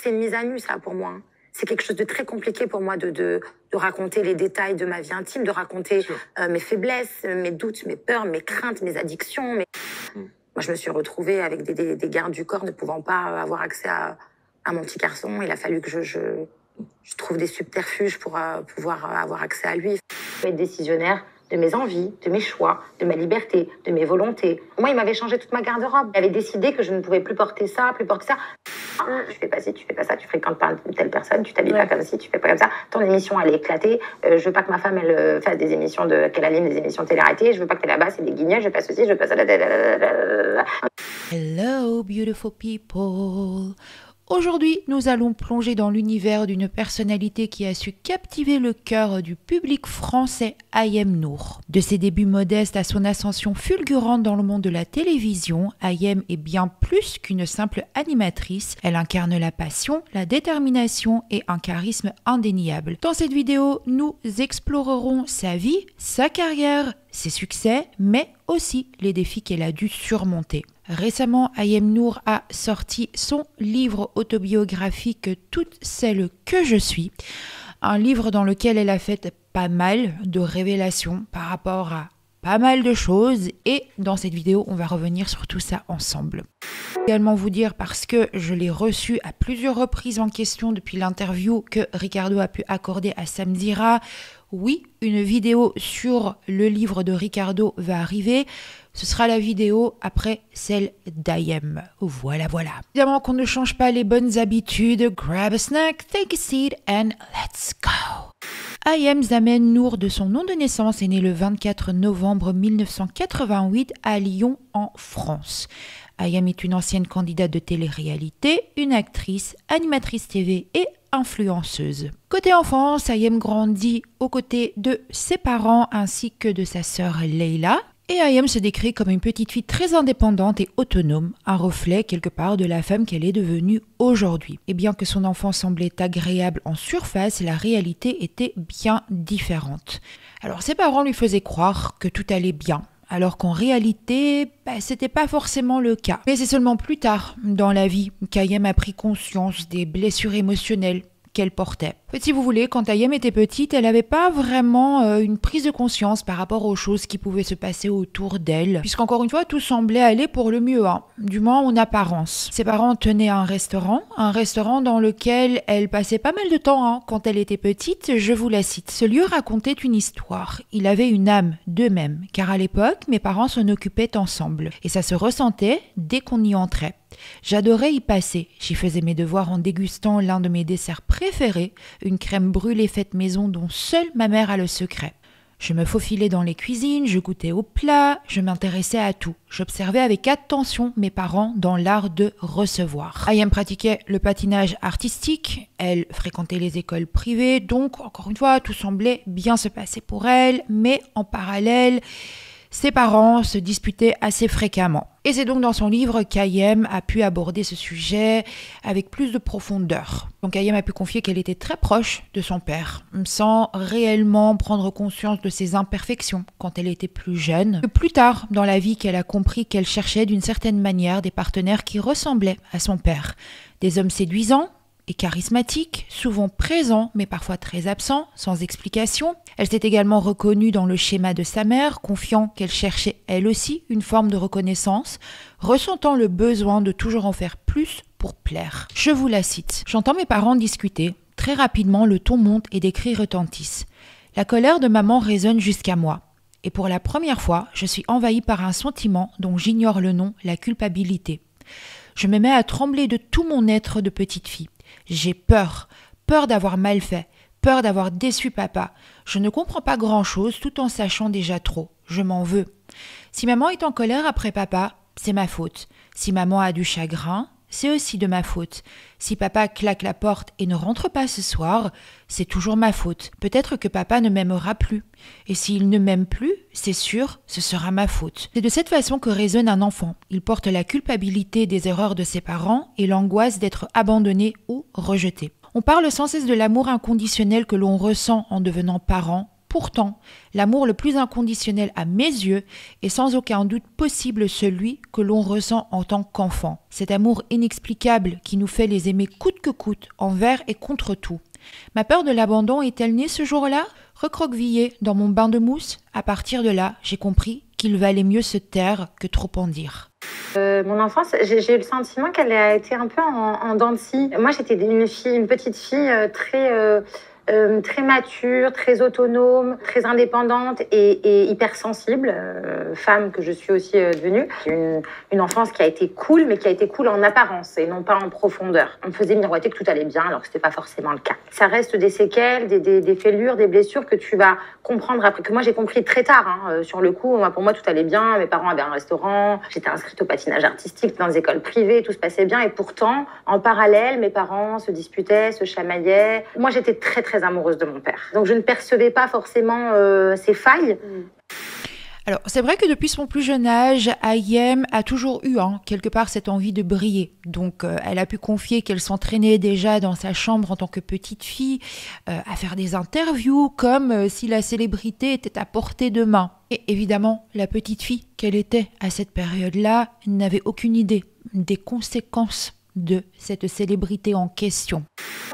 c'est une mise à nu, ça, pour moi. Hein. C'est quelque chose de très compliqué pour moi de raconter les détails de ma vie intime, de raconter mes faiblesses, mes doutes, mes peurs, mes craintes, mes addictions. Moi, je me suis retrouvée avec des gardes du corps ne pouvant pas avoir accès à mon petit garçon. Il a fallu que je trouve des subterfuges pour pouvoir avoir accès à lui. Être décisionnaire de mes envies, de mes choix, de ma liberté, de mes volontés. Moi, il m'avait changé toute ma garde-robe. Il avait décidé que je ne pouvais plus porter ça, plus porter ça. Tu fais pas ci, tu fais pas ça, tu fréquentes pas telle personne, tu t'habilles pas comme ci, tu fais pas comme ça. Ton émission, elle est éclatée. Je veux pas que ma femme, elle fasse des émissions qu'elle anime des émissions de télé-réalité. Je veux pas que t'es là-bas, c'est des guignols, je veux pas ceci, je veux pas ça. Hello, beautiful people. Aujourd'hui, nous allons plonger dans l'univers d'une personnalité qui a su captiver le cœur du public français, Ayem Nour. De ses débuts modestes à son ascension fulgurante dans le monde de la télévision, Ayem est bien plus qu'une simple animatrice. Elle incarne la passion, la détermination et un charisme indéniable. Dans cette vidéo, nous explorerons sa vie, sa carrière, ses succès, mais aussi les défis qu'elle a dû surmonter. Récemment, Ayem Nour a sorti son livre autobiographique « Toute celle que je suis », un livre dans lequel elle a fait pas mal de révélations par rapport à pas mal de choses et dans cette vidéo, on va revenir sur tout ça ensemble. Également vous dire, parce que je l'ai reçu à plusieurs reprises en question depuis l'interview que Ricardo a pu accorder à Samzira, oui, une vidéo sur le livre de Ricardo va arriver. Ce sera la vidéo après celle d'Ayem. Voilà. Évidemment qu'on ne change pas les bonnes habitudes. Grab a snack, take a seat and let's go. Ayem Zaman Nour, de son nom de naissance, est né le 24 novembre 1988 à Lyon, en France. Ayem est une ancienne candidate de télé-réalité, une actrice, animatrice TV et influenceuse. Côté enfance, Ayem grandit aux côtés de ses parents ainsi que de sa sœur Leila. Et Ayem se décrit comme une petite fille très indépendante et autonome, un reflet quelque part de la femme qu'elle est devenue aujourd'hui. Et bien que son enfance semblait agréable en surface, la réalité était bien différente. Alors ses parents lui faisaient croire que tout allait bien, alors qu'en réalité, c'était pas forcément le cas. Mais c'est seulement plus tard dans la vie qu'Ayem a pris conscience des blessures émotionnelles qu'elle portait. En fait, si vous voulez, quand Ayem était petite, elle n'avait pas vraiment une prise de conscience par rapport aux choses qui pouvaient se passer autour d'elle, puisqu'encore une fois, tout semblait aller pour le mieux, du moins en apparence. Ses parents tenaient un restaurant dans lequel elle passait pas mal de temps quand elle était petite, je vous la cite. Ce lieu racontait une histoire. Il avait une âme d'eux-mêmes, car à l'époque, mes parents s'en occupaient ensemble, et ça se ressentait dès qu'on y entrait. J'adorais y passer. J'y faisais mes devoirs en dégustant l'un de mes desserts préférés, une crème brûlée faite maison dont seule ma mère a le secret. Je me faufilais dans les cuisines, je goûtais aux plats, je m'intéressais à tout. J'observais avec attention mes parents dans l'art de recevoir. Ayem pratiquait le patinage artistique, elle fréquentait les écoles privées, donc encore une fois, tout semblait bien se passer pour elle, mais en parallèle, ses parents se disputaient assez fréquemment. Et c'est donc dans son livre qu'Ayem a pu aborder ce sujet avec plus de profondeur. Donc Ayem a pu confier qu'elle était très proche de son père, sans réellement prendre conscience de ses imperfections quand elle était plus jeune. Plus tard dans la vie qu'elle a compris qu'elle cherchait d'une certaine manière des partenaires qui ressemblaient à son père. Des hommes séduisants et charismatique, souvent présent mais parfois très absent, sans explication. Elle s'est également reconnue dans le schéma de sa mère, confiant qu'elle cherchait elle aussi une forme de reconnaissance, ressentant le besoin de toujours en faire plus pour plaire. Je vous la cite. J'entends mes parents discuter. Très rapidement, le ton monte et des cris retentissent. La colère de maman résonne jusqu'à moi. Et pour la première fois, je suis envahie par un sentiment dont j'ignore le nom, la culpabilité. Je me mets à trembler de tout mon être de petite fille. J'ai peur d'avoir mal fait, peur d'avoir déçu papa. Je ne comprends pas grand-chose tout en sachant déjà trop. Je m'en veux. Si maman est en colère après papa, c'est ma faute. Si maman a du chagrin, c'est aussi de ma faute. Si papa claque la porte et ne rentre pas ce soir, c'est toujours ma faute. Peut-être que papa ne m'aimera plus. Et s'il ne m'aime plus, c'est sûr, ce sera ma faute. C'est de cette façon que raisonne un enfant. Il porte la culpabilité des erreurs de ses parents et l'angoisse d'être abandonné ou rejeté. On parle sans cesse de l'amour inconditionnel que l'on ressent en devenant parent Pourtant, l'amour le plus inconditionnel à mes yeux est sans aucun doute possible celui que l'on ressent en tant qu'enfant. Cet amour inexplicable qui nous fait les aimer coûte que coûte, envers et contre tout. Ma peur de l'abandon est-elle née ce jour-là ? Recroquevillée dans mon bain de mousse, à partir de là, j'ai compris qu'il valait mieux se taire que trop en dire. Mon enfance, j'ai eu le sentiment qu'elle a été un peu en dents de scie. Moi, j'étais une petite fille très mature, très autonome, très indépendante et hypersensible, femme que je suis aussi devenue. Une enfance qui a été cool, mais qui a été cool en apparence et non pas en profondeur. On me faisait miroiter que tout allait bien, alors que c'était pas forcément le cas. Ça reste des séquelles, des fêlures, des blessures que tu vas comprendre après, que moi j'ai compris très tard. Sur le coup, pour moi tout allait bien, mes parents avaient un restaurant, j'étais inscrite au patinage artistique dans des écoles privées, tout se passait bien, et pourtant, en parallèle, mes parents se disputaient, se chamaillaient. Moi, j'étais très amoureuse de mon père. Donc je ne percevais pas forcément ses failles. Alors, c'est vrai que depuis son plus jeune âge, Ayem a toujours eu quelque part cette envie de briller. Donc, elle a pu confier qu'elle s'entraînait déjà dans sa chambre en tant que petite fille à faire des interviews comme si la célébrité était à portée de main. Et évidemment, la petite fille qu'elle était à cette période-là n'avait aucune idée des conséquences de cette célébrité en question.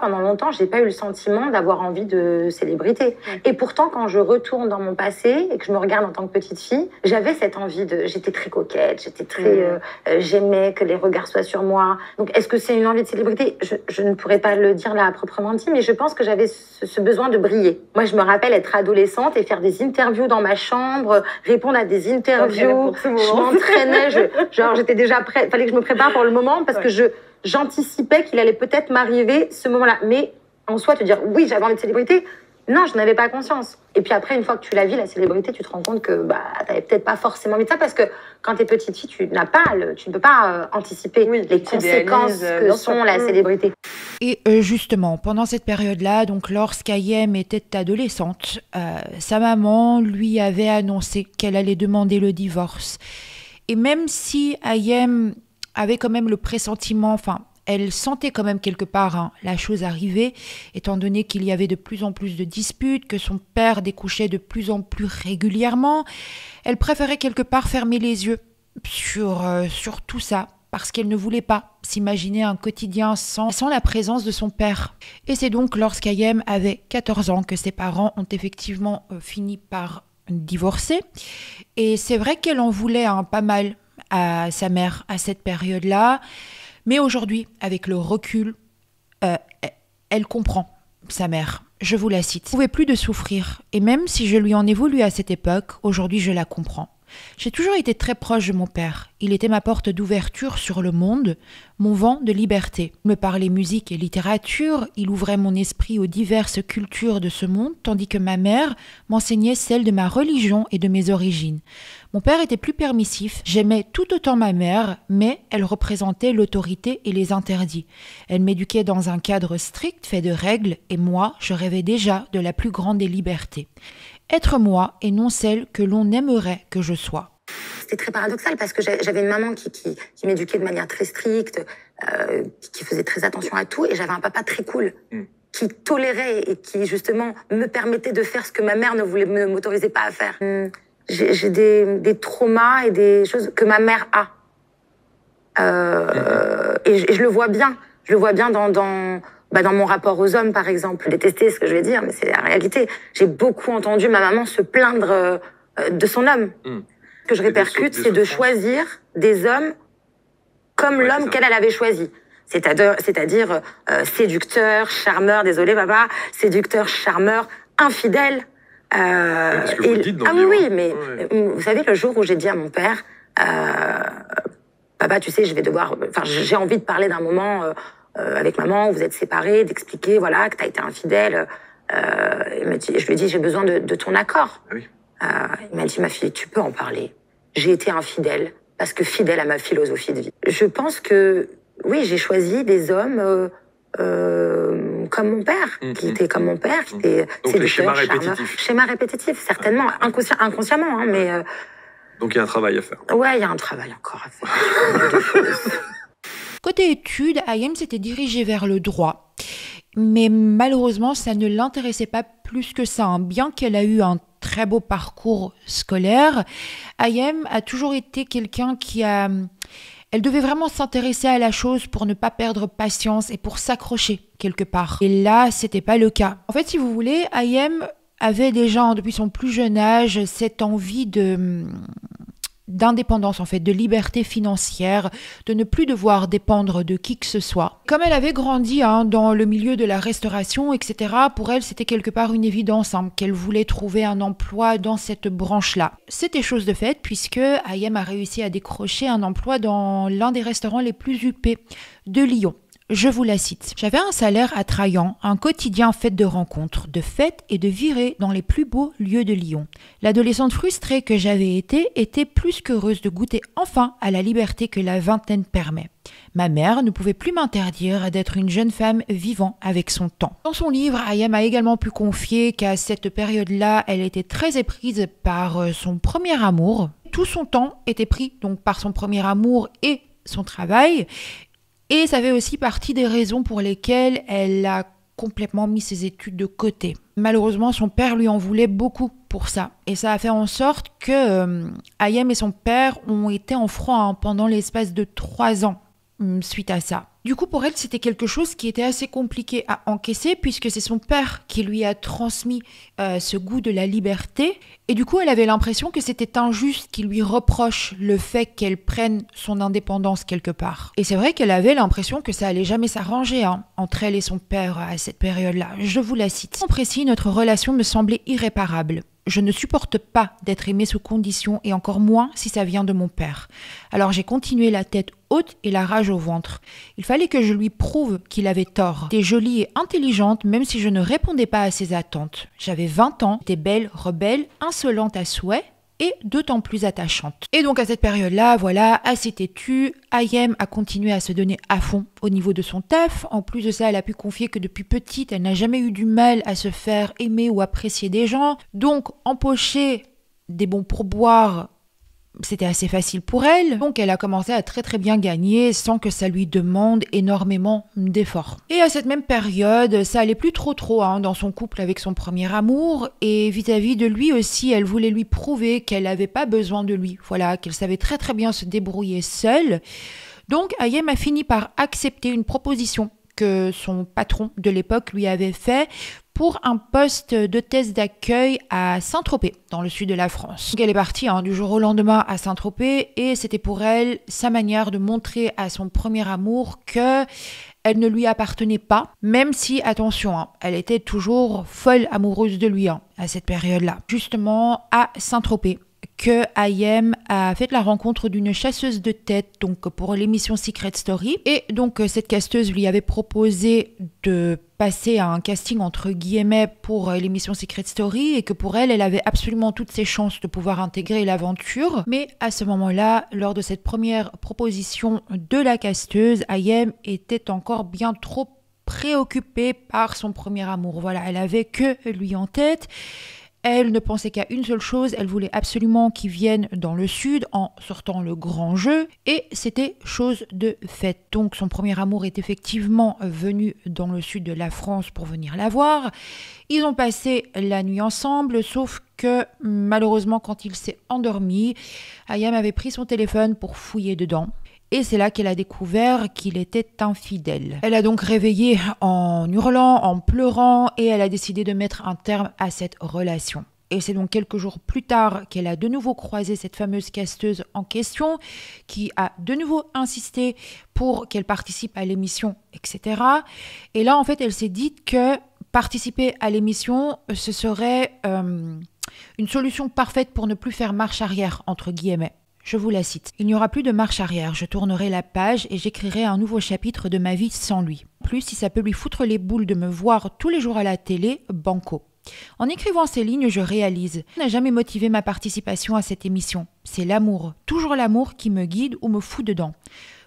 Pendant longtemps, j'ai pas eu le sentiment d'avoir envie de célébrité. Et pourtant, quand je retourne dans mon passé et que je me regarde en tant que petite fille, j'avais cette envie j'étais très coquette, j'étais très, j'aimais que les regards soient sur moi. Donc, est-ce que c'est une envie de célébrité ? Je ne pourrais pas le dire là à proprement dit, mais je pense que j'avais ce besoin de briller. Moi, je me rappelle être adolescente et faire des interviews dans ma chambre, répondre à des interviews. Je m'entraînais, j'étais déjà prête. Fallait que je me prépare pour le moment parce que j'anticipais qu'il allait peut-être m'arriver ce moment-là. Mais en soi, te dire, oui, j'avais envie de célébrité, non, je n'avais pas conscience. Et puis après, une fois que tu la vis, la célébrité, tu te rends compte que t'avais peut-être pas forcément envie de ça, parce que quand t'es petite fille, tu ne peux pas anticiper les conséquences que sont la célébrité. Et justement, pendant cette période-là, donc lorsqu'Ayem était adolescente, sa maman lui avait annoncé qu'elle allait demander le divorce. Et même si Ayem avait quand même le pressentiment, elle sentait quand même quelque part la chose arriver, étant donné qu'il y avait de plus en plus de disputes, que son père découchait de plus en plus régulièrement. Elle préférait quelque part fermer les yeux sur tout ça, parce qu'elle ne voulait pas s'imaginer un quotidien sans la présence de son père. Et c'est donc lorsqu'Ayem avait 14 ans que ses parents ont effectivement fini par divorcer. Et c'est vrai qu'elle en voulait pas mal à sa mère à cette période-là. Mais aujourd'hui, avec le recul, elle comprend sa mère. Je vous la cite. « Je ne pouvais plus de souffrir. Et même si je lui en ai voulu à cette époque, aujourd'hui je la comprends. J'ai toujours été très proche de mon père. Il était ma porte d'ouverture sur le monde, mon vent de liberté. Il me parlait musique et littérature, il ouvrait mon esprit aux diverses cultures de ce monde, tandis que ma mère m'enseignait celle de ma religion et de mes origines. Mon père était plus permissif, j'aimais tout autant ma mère, mais elle représentait l'autorité et les interdits. Elle m'éduquait dans un cadre strict fait de règles, et moi, je rêvais déjà de la plus grande des libertés. Être moi et non celle que l'on aimerait que je sois. » C'était très paradoxal parce que j'avais une maman qui m'éduquait de manière très stricte, qui faisait très attention à tout, et j'avais un papa très cool, qui tolérait et qui justement me permettait de faire ce que ma mère ne m'autorisait pas à faire. J'ai des traumas et des choses que ma mère a. Et je le vois bien. Je le vois bien dans mon rapport aux hommes, par exemple. Détester ce que je vais dire, mais c'est la réalité. J'ai beaucoup entendu ma maman se plaindre de son homme. Ce que je répercute, c'est de choisir des hommes comme l'homme qu'elle avait choisi. C'est-à-dire séducteur, charmeur, désolé papa, séducteur, charmeur, infidèle. Parce que vous le dites dans le livre. Oui, mais vous savez, le jour où j'ai dit à mon père, papa, tu sais, j'ai envie de parler d'un moment avec maman, où vous êtes séparés, d'expliquer, voilà, que t'as été infidèle. Je lui ai dit, j'ai besoin de ton accord. Ah oui. Il m'a dit, ma fille, tu peux en parler. J'ai été infidèle parce que fidèle à ma philosophie de vie. Je pense que, oui, j'ai choisi des hommes comme mon père, qui était comme mon père, qui était séducteur, charmeur. Schéma répétitif, certainement, inconsciemment, mais... Donc il y a un travail à faire. Ouais, il y a un travail encore à faire. Côté études, Ayem s'était dirigée vers le droit. mais malheureusement, ça ne l'intéressait pas plus que ça. Bien qu'elle a eu un très beau parcours scolaire, Ayem a toujours été quelqu'un qui a... Elle devait vraiment s'intéresser à la chose pour ne pas perdre patience et pour s'accrocher quelque part. Et là, c'était pas le cas. En fait, si vous voulez, Ayem avait déjà, depuis son plus jeune âge, cette envie d'indépendance, en fait, de liberté financière, de ne plus devoir dépendre de qui que ce soit. Comme elle avait grandi dans le milieu de la restauration, etc., pour elle, c'était quelque part une évidence qu'elle voulait trouver un emploi dans cette branche-là. C'était chose de faite, puisque Ayem a réussi à décrocher un emploi dans l'un des restaurants les plus huppés de Lyon. Je vous la cite. J'avais un salaire attrayant, un quotidien fait de rencontres, de fêtes et de virées dans les plus beaux lieux de Lyon. L'adolescente frustrée que j'avais été était plus qu'heureuse de goûter enfin à la liberté que la vingtaine permet. Ma mère ne pouvait plus m'interdire d'être une jeune femme vivant avec son temps. Dans son livre, Ayem a également pu confier qu'à cette période-là, elle était très éprise par son premier amour. Tout son temps était pris donc par son premier amour et son travail. Et ça fait aussi partie des raisons pour lesquelles elle a complètement mis ses études de côté. Malheureusement, son père lui en voulait beaucoup pour ça. Et ça a fait en sorte que Ayem et son père ont été en froid pendant l'espace de 3 ans suite à ça. Du coup, pour elle, c'était quelque chose qui était assez compliqué à encaisser puisque c'est son père qui lui a transmis ce goût de la liberté. Et du coup, elle avait l'impression que c'était injuste qu'il lui reproche le fait qu'elle prenne son indépendance quelque part. Et c'est vrai qu'elle avait l'impression que ça allait jamais s'arranger entre elle et son père à cette période-là. Je vous la cite. En précis, notre relation me semblait irréparable. Je ne supporte pas d'être aimée sous condition et encore moins si ça vient de mon père. Alors j'ai continué la tête haute et la rage au ventre. Il fallait que je lui prouve qu'il avait tort. J'étais jolie et intelligente même si je ne répondais pas à ses attentes. J'avais 20 ans, j'étais belle, rebelle, insolente à souhait et d'autant plus attachante. Et donc à cette période-là, voilà, assez têtue, Ayem a continué à se donner à fond au niveau de son taf. En plus de ça, elle a pu confier que depuis petite, elle n'a jamais eu du mal à se faire aimer ou apprécier des gens. Donc empocher des bons pourboires, c'était assez facile pour elle. Donc elle a commencé à très bien gagner sans que ça lui demande énormément d'efforts. Et à cette même période, ça allait plus trop dans son couple avec son premier amour. Et vis-à-vis de lui aussi, elle voulait lui prouver qu'elle n'avait pas besoin de lui. Voilà, qu'elle savait très bien se débrouiller seule. Donc Ayem a fini par accepter une proposition que son patron de l'époque lui avait fait pour un poste d'hôtesse d'accueil à Saint-Tropez, dans le sud de la France. Donc elle est partie du jour au lendemain à Saint-Tropez et c'était pour elle sa manière de montrer à son premier amour que elle ne lui appartenait pas, même si, attention, elle était toujours folle amoureuse de lui à cette période-là. Justement, à Saint-Tropez, que Ayem a fait la rencontre d'une chasseuse de tête donc pour l'émission Secret Story. Et donc cette casteuse lui avait proposé de passer à un casting entre guillemets pour l'émission Secret Story et que pour elle, elle avait absolument toutes ses chances de pouvoir intégrer l'aventure. Mais à ce moment-là, lors de cette première proposition de la casteuse, Ayem était encore bien trop préoccupée par son premier amour. Voilà, elle avait que lui en tête. Elle ne pensait qu'à une seule chose, elle voulait absolument qu'il vienne dans le sud en sortant le grand jeu et c'était chose de faite. Donc son premier amour est effectivement venu dans le sud de la France pour venir la voir. Ils ont passé la nuit ensemble, sauf que malheureusement quand il s'est endormi, Ayem avait pris son téléphone pour fouiller dedans. Et c'est là qu'elle a découvert qu'il était infidèle. Elle a donc réveillé en hurlant, en pleurant, et elle a décidé de mettre un terme à cette relation. Et c'est donc quelques jours plus tard qu'elle a de nouveau croisé cette fameuse casteuse en question, qui a de nouveau insisté pour qu'elle participe à l'émission, etc. Et là, en fait, elle s'est dit que participer à l'émission, ce serait une solution parfaite pour ne plus faire marche arrière, entre guillemets. Je vous la cite. « Il n'y aura plus de marche arrière, je tournerai la page et j'écrirai un nouveau chapitre de ma vie sans lui. Plus, si ça peut lui foutre les boules de me voir tous les jours à la télé, banco. En écrivant ces lignes, je réalise. Ça n'a jamais motivé ma participation à cette émission. C'est l'amour, toujours l'amour qui me guide ou me fout dedans.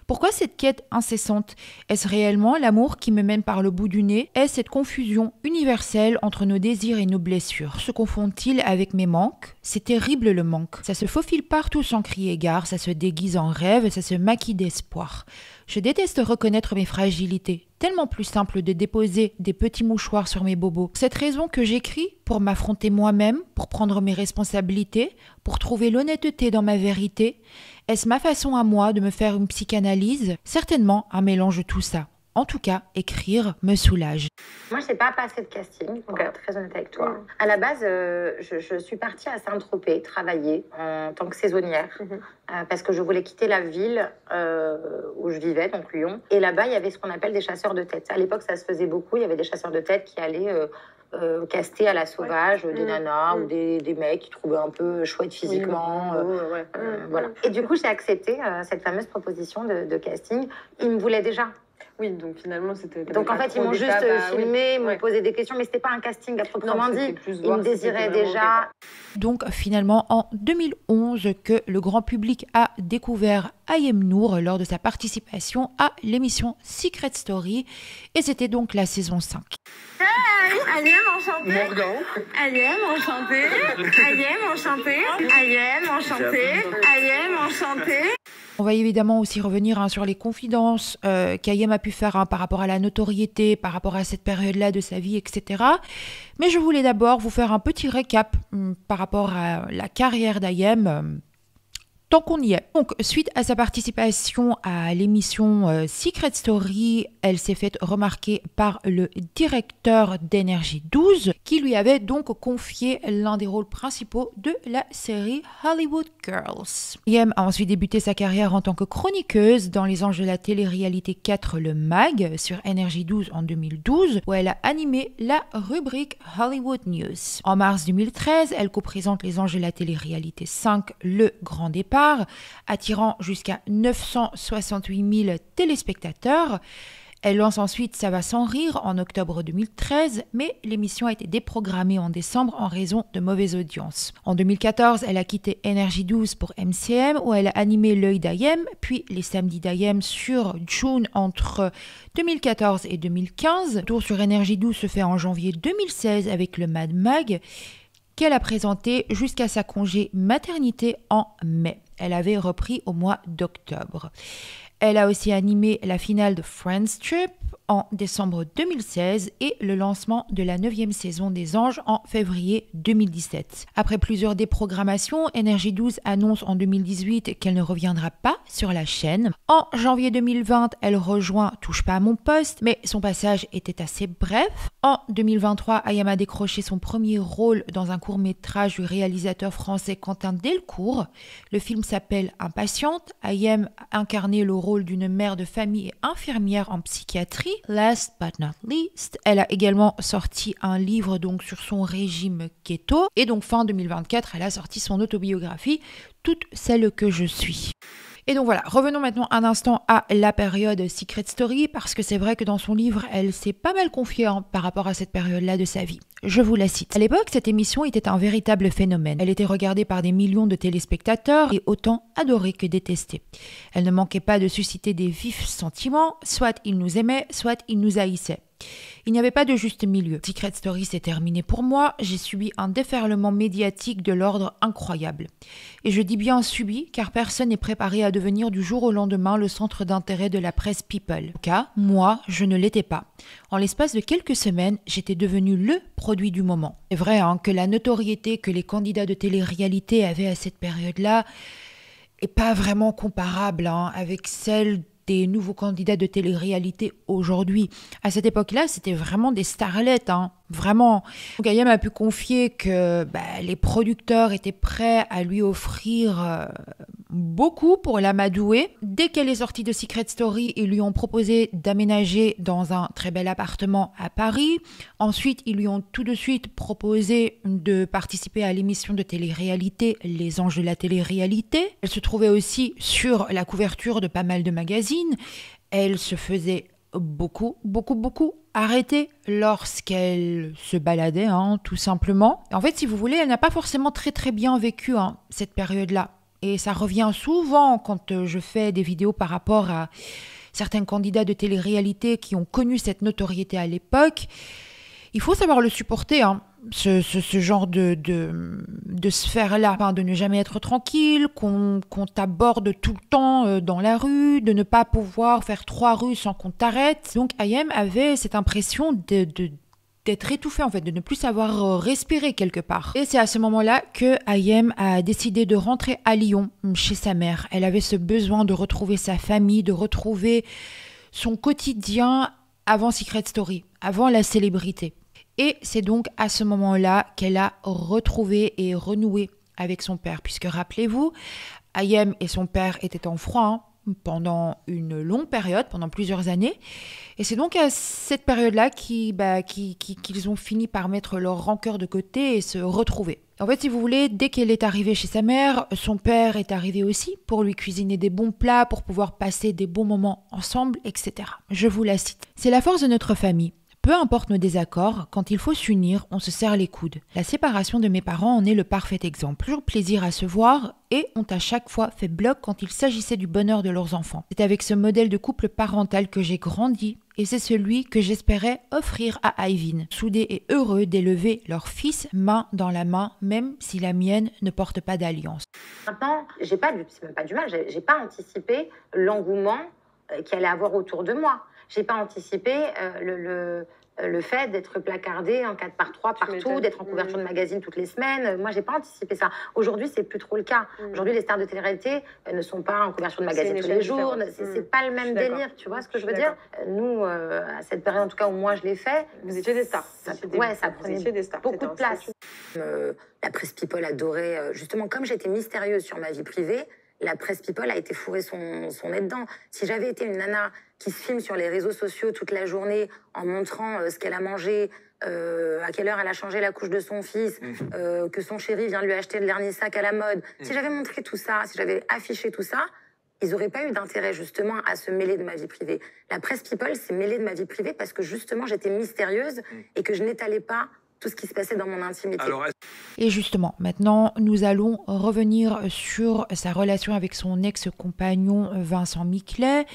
Pourquoi cette quête incessante? Est-ce réellement l'amour qui me mène par le bout du nez? Est-ce cette confusion universelle entre nos désirs et nos blessures? Se confond-il avec mes manques? C'est terrible le manque. Ça se faufile partout sans crier gare, ça se déguise en rêve, ça se maquille d'espoir. Je déteste reconnaître mes fragilités. Tellement plus simple de déposer des petits mouchoirs sur mes bobos. Cette raison que j'écris pour m'affronter moi-même, pour prendre mes responsabilités, pour trouver l'honnêteté dans ma vérité. Est-ce ma façon à moi de me faire une psychanalyse? Certainement un mélange de tout ça. En tout cas, écrire me soulage. Moi, je n'ai pas passé de casting, pour être très honnête avec toi. À la base, je suis partie à Saint-Tropez travailler en tant que saisonnière parce que je voulais quitter la ville où je vivais, donc Lyon. Et là-bas, il y avait ce qu'on appelle des chasseurs de tête. À l'époque, ça se faisait beaucoup. Il y avait des chasseurs de tête qui allaient caster à la sauvage des nanas ou des mecs qui trouvaient un peu chouettes physiquement. Voilà. Et du coup, j'ai accepté cette fameuse proposition de casting. Ils me voulaient déjà. Oui, donc finalement, c'était... Donc en fait, ils m'ont juste filmé, m'ont posé des questions, mais c'était pas un casting à proprement dit. Ils me désiraient déjà. Donc finalement, en 2011, que le grand public a découvert Ayem Nour lors de sa participation à l'émission Secret Story. Et c'était donc la saison 5. Hey, Ayem, enchantée. Morgan. Ayem, enchantée. Ayem, enchantée. Ayem, enchantée. Ayem, enchantée. On va évidemment aussi revenir sur les confidences qu'Ayem a pu faire par rapport à la notoriété, par rapport à cette période-là de sa vie, etc. Mais je voulais d'abord vous faire un petit récap par rapport à la carrière d'Ayem. Tant qu'on y est. Donc, suite à sa participation à l'émission Secret Story, elle s'est faite remarquer par le directeur d'Énergie 12, qui lui avait donc confié l'un des rôles principaux de la série Hollywood Girls. Ayem a ensuite débuté sa carrière en tant que chroniqueuse dans Les Anges de la télé-réalité 4, le MAG, sur Énergie 12 en 2012, où elle a animé la rubrique Hollywood News. En mars 2013, elle co-présente Les Anges de la télé-réalité 5, le Grand Départ, attirant jusqu'à 968 000 téléspectateurs. Elle lance ensuite Ça va sans rire en octobre 2013, mais l'émission a été déprogrammée en décembre en raison de mauvaises audiences. En 2014, elle a quitté Énergie 12 pour MCM, où elle a animé L'œil d'Ayem, puis Les samedis d'Ayem sur June entre 2014 et 2015. Le tour sur Énergie 12 se fait en janvier 2016 avec le Mad Mag, qu'elle a présenté jusqu'à sa congé maternité en mai. Elle avait repris au mois d'octobre. Elle a aussi animé la finale de Friends Trip en décembre 2016 et le lancement de la 9e saison des Anges en février 2017. Après plusieurs déprogrammations, Énergie 12 annonce en 2018 qu'elle ne reviendra pas sur la chaîne. En janvier 2020, elle rejoint Touche pas à mon poste, mais son passage était assez bref. En 2023, Ayem a décroché son premier rôle dans un court-métrage du réalisateur français Quentin Delcourt. Le film s'appelle Impatiente. Ayem a incarné le rôle d'une mère de famille et infirmière en psychiatrie. Last but not least, elle a également sorti un livre donc sur son régime keto. Et donc fin 2024, elle a sorti son autobiographie Toute celle que je suis. Et donc voilà, revenons maintenant un instant à la période Secret Story, parce que c'est vrai que dans son livre, elle s'est pas mal confiée par rapport à cette période-là de sa vie. Je vous la cite. À l'époque, cette émission était un véritable phénomène. Elle était regardée par des millions de téléspectateurs et autant adorée que détestée. Elle ne manquait pas de susciter des vifs sentiments, soit ils nous aimaient, soit ils nous haïssaient. Il n'y avait pas de juste milieu. Secret Story s'est terminé pour moi, j'ai subi un déferlement médiatique de l'ordre incroyable. Et je dis bien subi, car personne n'est préparé à devenir du jour au lendemain le centre d'intérêt de la presse people. En tout cas, moi, je ne l'étais pas. En l'espace de quelques semaines, j'étais devenu le produit du moment. C'est vrai que la notoriété que les candidats de télé-réalité avaient à cette période-là n'est pas vraiment comparable avec celle des nouveaux candidats de télé-réalité aujourd'hui. À cette époque-là, c'était vraiment des starlettes, vraiment. Donc Ayem a pu confier que les producteurs étaient prêts à lui offrir beaucoup pour l'amadouer. Dès qu'elle est sortie de Secret Story, ils lui ont proposé d'aménager dans un très bel appartement à Paris. Ensuite, ils lui ont tout de suite proposé de participer à l'émission de télé-réalité Les Anges de la télé-réalité. Elle se trouvait aussi sur la couverture de pas mal de magazines. Elle se faisait beaucoup arrêter lorsqu'elle se baladait, tout simplement. En fait, si vous voulez, elle n'a pas forcément très bien vécu cette période-là. Et ça revient souvent quand je fais des vidéos par rapport à certains candidats de télé-réalité qui ont connu cette notoriété à l'époque. Il faut savoir le supporter, hein, ce genre de sphère-là, enfin, de ne jamais être tranquille, qu'on t'aborde tout le temps dans la rue, de ne pas pouvoir faire 3 rues sans qu'on t'arrête. Donc Ayem avait cette impression d'être étouffée en fait, de ne plus savoir respirer quelque part. Et c'est à ce moment-là que Ayem a décidé de rentrer à Lyon, chez sa mère. Elle avait ce besoin de retrouver sa famille, de retrouver son quotidien avant Secret Story, avant la célébrité. Et c'est donc à ce moment-là qu'elle a retrouvé et renoué avec son père. Puisque rappelez-vous, Ayem et son père étaient en froid pendant une longue période, pendant plusieurs années. Et c'est donc à cette période-là qu'ils ont fini par mettre leur rancœur de côté et se retrouver. En fait, si vous voulez, dès qu'elle est arrivée chez sa mère, son père est arrivé aussi pour lui cuisiner des bons plats, pour pouvoir passer des bons moments ensemble, etc. Je vous la cite. « C'est la force de notre famille. Peu importe nos désaccords, quand il faut s'unir, on se serre les coudes. La séparation de mes parents en est le parfait exemple. Toujours plaisir à se voir et ont à chaque fois fait bloc quand il s'agissait du bonheur de leurs enfants. C'est avec ce modèle de couple parental que j'ai grandi et c'est celui que j'espérais offrir à Ivin, soudés et heureux d'élever leur fils main dans la main, même si la mienne ne porte pas d'alliance. » Maintenant, c'est même pas du mal, j'ai pas anticipé l'engouement qu'il allait avoir autour de moi. J'ai pas anticipé le fait d'être placardée en 4x3 partout, d'être en couverture de magazine toutes les semaines. Moi, j'ai pas anticipé ça. Aujourd'hui, c'est plus trop le cas. Aujourd'hui, les stars de télé-réalité ne sont pas en couverture de magazine tous les jours. C'est pas le même délire, tu vois ce que je veux dire? Nous, à cette période, en tout cas, où moi je l'ai fait... Vous étiez des stars. Ça prenait beaucoup de place. La presse People adorait... Justement, comme j'étais mystérieuse sur ma vie privée, la presse People a été fourrée son nez dedans. Si j'avais été une nana qui se filme sur les réseaux sociaux toute la journée en montrant ce qu'elle a mangé, à quelle heure elle a changé la couche de son fils, que son chéri vient lui acheter le dernier sac à la mode, si j'avais montré tout ça, si j'avais affiché tout ça, ils n'auraient pas eu d'intérêt justement à se mêler de ma vie privée. La presse People s'est mêlée de ma vie privée parce que justement j'étais mystérieuse et que je n'étalais pas tout ce qui se passait dans mon intimité. Et justement, maintenant, nous allons revenir sur sa relation avec son ex-compagnon Vincent Miclet.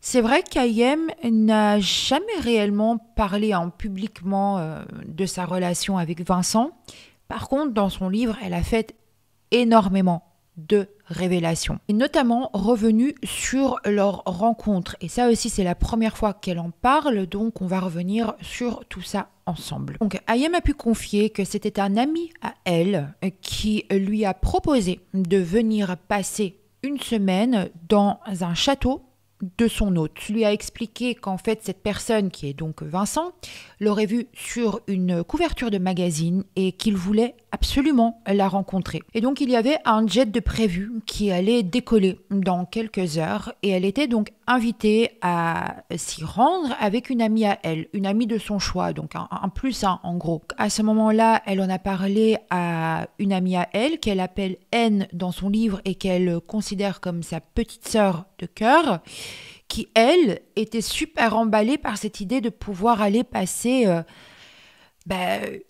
C'est vrai qu'Ayem n'a jamais réellement parlé publiquement de sa relation avec Vincent. Par contre, dans son livre, elle a fait énormément de révélations. Et notamment revenu sur leur rencontre. Et ça aussi, c'est la première fois qu'elle en parle, donc on va revenir sur tout ça ensemble. Donc Ayem a pu confier que c'était un ami à elle qui lui a proposé de venir passer une semaine dans un château de son hôte. Il lui a expliqué qu'en fait cette personne, qui est donc Vincent, l'aurait vue sur une couverture de magazine et qu'il voulait absolument la rencontrer. Et donc il y avait un jet de prévu qui allait décoller dans quelques heures et elle était donc invitée à s'y rendre avec une amie à elle, une amie de son choix, donc un plus un en gros. À ce moment-là, elle en a parlé à une amie à elle qu'elle appelle N dans son livre et qu'elle considère comme sa petite sœur de cœur, qui, elle, était super emballée par cette idée de pouvoir aller passer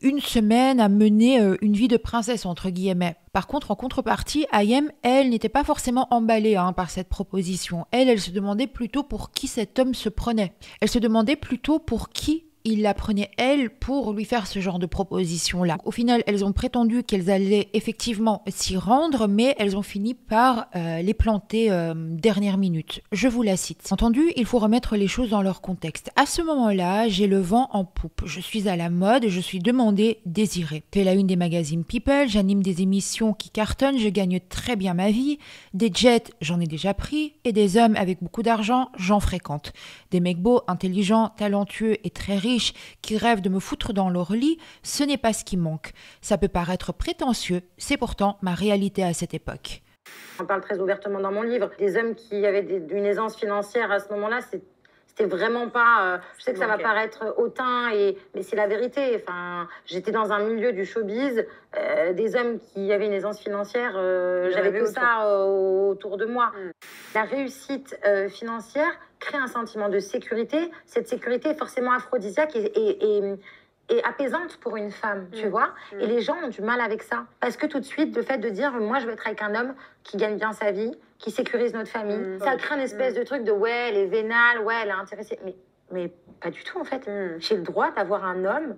une semaine à mener une vie de princesse, entre guillemets. Par contre, en contrepartie, Ayem, elle, n'était pas forcément emballée par cette proposition. Elle se demandait plutôt pour qui cet homme se prenait. Elle se demandait plutôt pour qui il la prenait, elle, pour lui faire ce genre de proposition-là. Au final, elles ont prétendu qu'elles allaient effectivement s'y rendre, mais elles ont fini par les planter dernière minute. Je vous la cite. Entendu, il faut remettre les choses dans leur contexte. À ce moment-là, j'ai le vent en poupe. Je suis à la mode, je suis demandée, désirée. Je fais la une des magazines People, j'anime des émissions qui cartonnent, je gagne très bien ma vie. Des jets, j'en ai déjà pris, et des hommes avec beaucoup d'argent, j'en fréquente. Des mecs beaux, intelligents, talentueux et très riches qui rêvent de me foutre dans leur lit, ce n'est pas ce qui manque. Ça peut paraître prétentieux, c'est pourtant ma réalité à cette époque. J'en parle très ouvertement dans mon livre. Des hommes qui avaient une aisance financière à ce moment-là, c'était vraiment pas... je sais que ça va paraître hautain, mais c'est la vérité. Enfin, j'étais dans un milieu du showbiz, des hommes qui avaient une aisance financière, j'avais que ça autour de moi. La réussite financière crée un sentiment de sécurité. Cette sécurité est forcément aphrodisiaque et apaisante pour une femme, tu vois. Et les gens ont du mal avec ça. Parce que tout de suite, le fait de dire « moi, je veux être avec un homme qui gagne bien sa vie, qui sécurise notre famille ça crée une espèce de truc de « ouais, elle est vénale, ouais, elle est intéressée ». Mais Mais pas du tout, en fait. J'ai le droit d'avoir un homme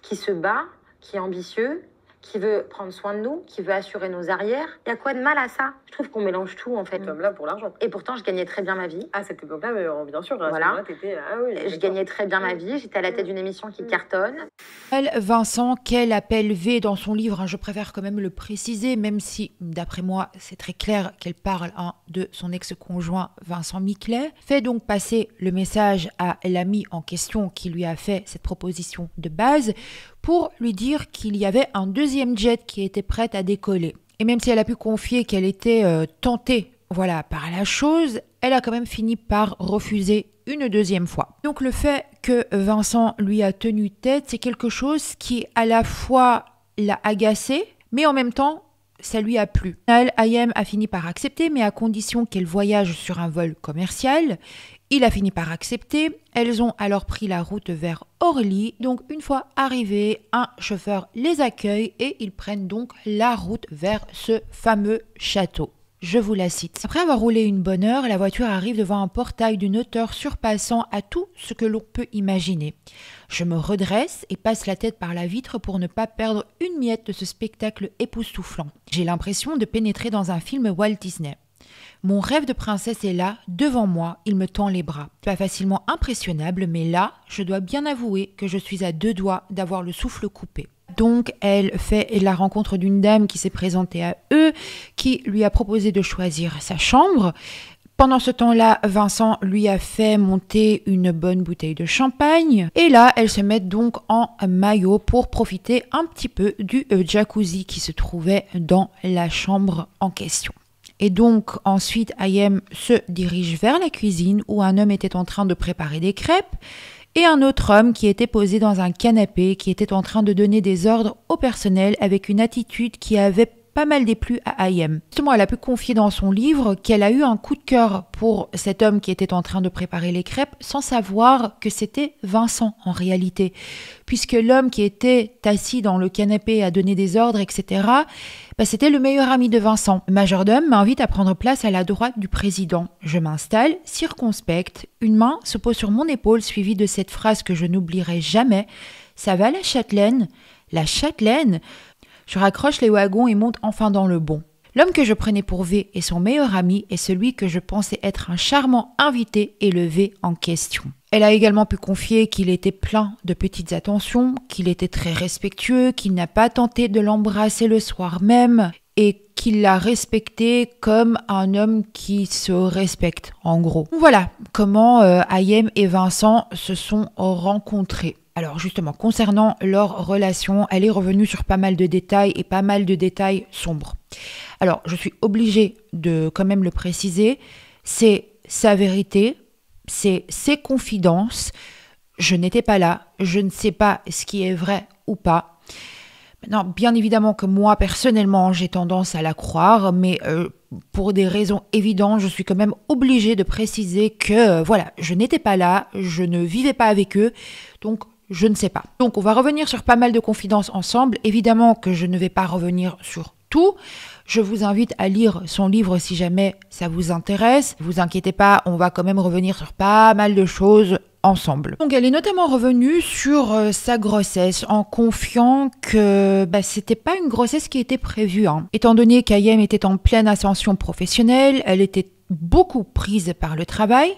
qui se bat, qui est ambitieux, qui veut prendre soin de nous, qui veut assurer nos arrières. Il y a quoi de mal à ça? Je trouve qu'on mélange tout, en fait. Cet homme-là pour l'argent. Et pourtant, je gagnais très bien ma vie. À cette époque-là, mais bien sûr. Voilà. Oui, je gagnais très bien ma vie. J'étais à la tête d'une émission qui cartonne. Vincent, qu'elle appelle V dans son livre, hein, je préfère quand même le préciser, même si, d'après moi, c'est très clair qu'elle parle de son ex-conjoint Vincent Miclet, fait donc passer le message à l'ami en question qui lui a fait cette proposition de base pour lui dire qu'il y avait un deuxième jet qui était prêt à décoller. Et même si elle a pu confier qu'elle était tentée par la chose, elle a quand même fini par refuser une deuxième fois. Donc le fait que Vincent lui a tenu tête, c'est quelque chose qui à la fois l'a agacé, mais en même temps, ça lui a plu. Ayem a fini par accepter, mais à condition qu'elle voyage sur un vol commercial. Il a fini par accepter. Elles ont alors pris la route vers Orly. Donc une fois arrivés, un chauffeur les accueille et ils prennent donc la route vers ce fameux château. Je vous la cite. Après avoir roulé une bonne heure, la voiture arrive devant un portail d'une hauteur surpassant à tout ce que l'on peut imaginer. Je me redresse et passe la tête par la vitre pour ne pas perdre une miette de ce spectacle époustouflant. J'ai l'impression de pénétrer dans un film Walt Disney. Mon rêve de princesse est là, devant moi, il me tend les bras. Pas facilement impressionnable, mais là, je dois bien avouer que je suis à 2 doigts d'avoir le souffle coupé. Donc, elle fait la rencontre d'une dame qui s'est présentée à eux, qui lui a proposé de choisir sa chambre. Pendant ce temps-là, Vincent lui a fait monter une bonne bouteille de champagne. Et là, elles se mettent donc en maillot pour profiter un petit peu du jacuzzi qui se trouvait dans la chambre en question. Et donc, ensuite, Ayem se dirige vers la cuisine où un homme était en train de préparer des crêpes et un autre homme qui était posé dans un canapé qui était en train de donner des ordres au personnel avec une attitude qui avait pas mal déplu à Ayem. Justement, elle a pu confier dans son livre qu'elle a eu un coup de cœur pour cet homme qui était en train de préparer les crêpes sans savoir que c'était Vincent en réalité. Puisque l'homme qui était assis dans le canapé à donner des ordres, etc., c'était le meilleur ami de Vincent. Le majordome m'invite à prendre place à la droite du président. Je m'installe, circonspecte, une main se pose sur mon épaule suivie de cette phrase que je n'oublierai jamais. « Ça va la châtelaine ?» La châtelaine ? Je raccroche les wagons et monte enfin dans le bon. L'homme que je prenais pour V et son meilleur ami est celui que je pensais être un charmant invité et le V en question. Elle a également pu confier qu'il était plein de petites attentions, qu'il était très respectueux, qu'il n'a pas tenté de l'embrasser le soir même et qu'il l'a respecté comme un homme qui se respecte, en gros. Voilà comment Ayem et Vincent se sont rencontrés. Alors justement, concernant leur relation, elle est revenue sur pas mal de détails et pas mal de détails sombres. Alors, je suis obligée de quand même le préciser, c'est sa vérité, c'est ses confidences. Je n'étais pas là, je ne sais pas ce qui est vrai ou pas. Maintenant, bien évidemment que moi, personnellement, j'ai tendance à la croire, mais pour des raisons évidentes, je suis quand même obligée de préciser que, je n'étais pas là, je ne vivais pas avec eux, donc je ne sais pas. Donc, on va revenir sur pas mal de confidences ensemble. Évidemment que je ne vais pas revenir sur tout. Je vous invite à lire son livre si jamais ça vous intéresse. Ne vous inquiétez pas, on va quand même revenir sur pas mal de choses ensemble. Donc elle est notamment revenue sur sa grossesse en confiant que c'était pas une grossesse qui était prévue. Étant donné qu'Ayem était en pleine ascension professionnelle, elle était beaucoup prise par le travail.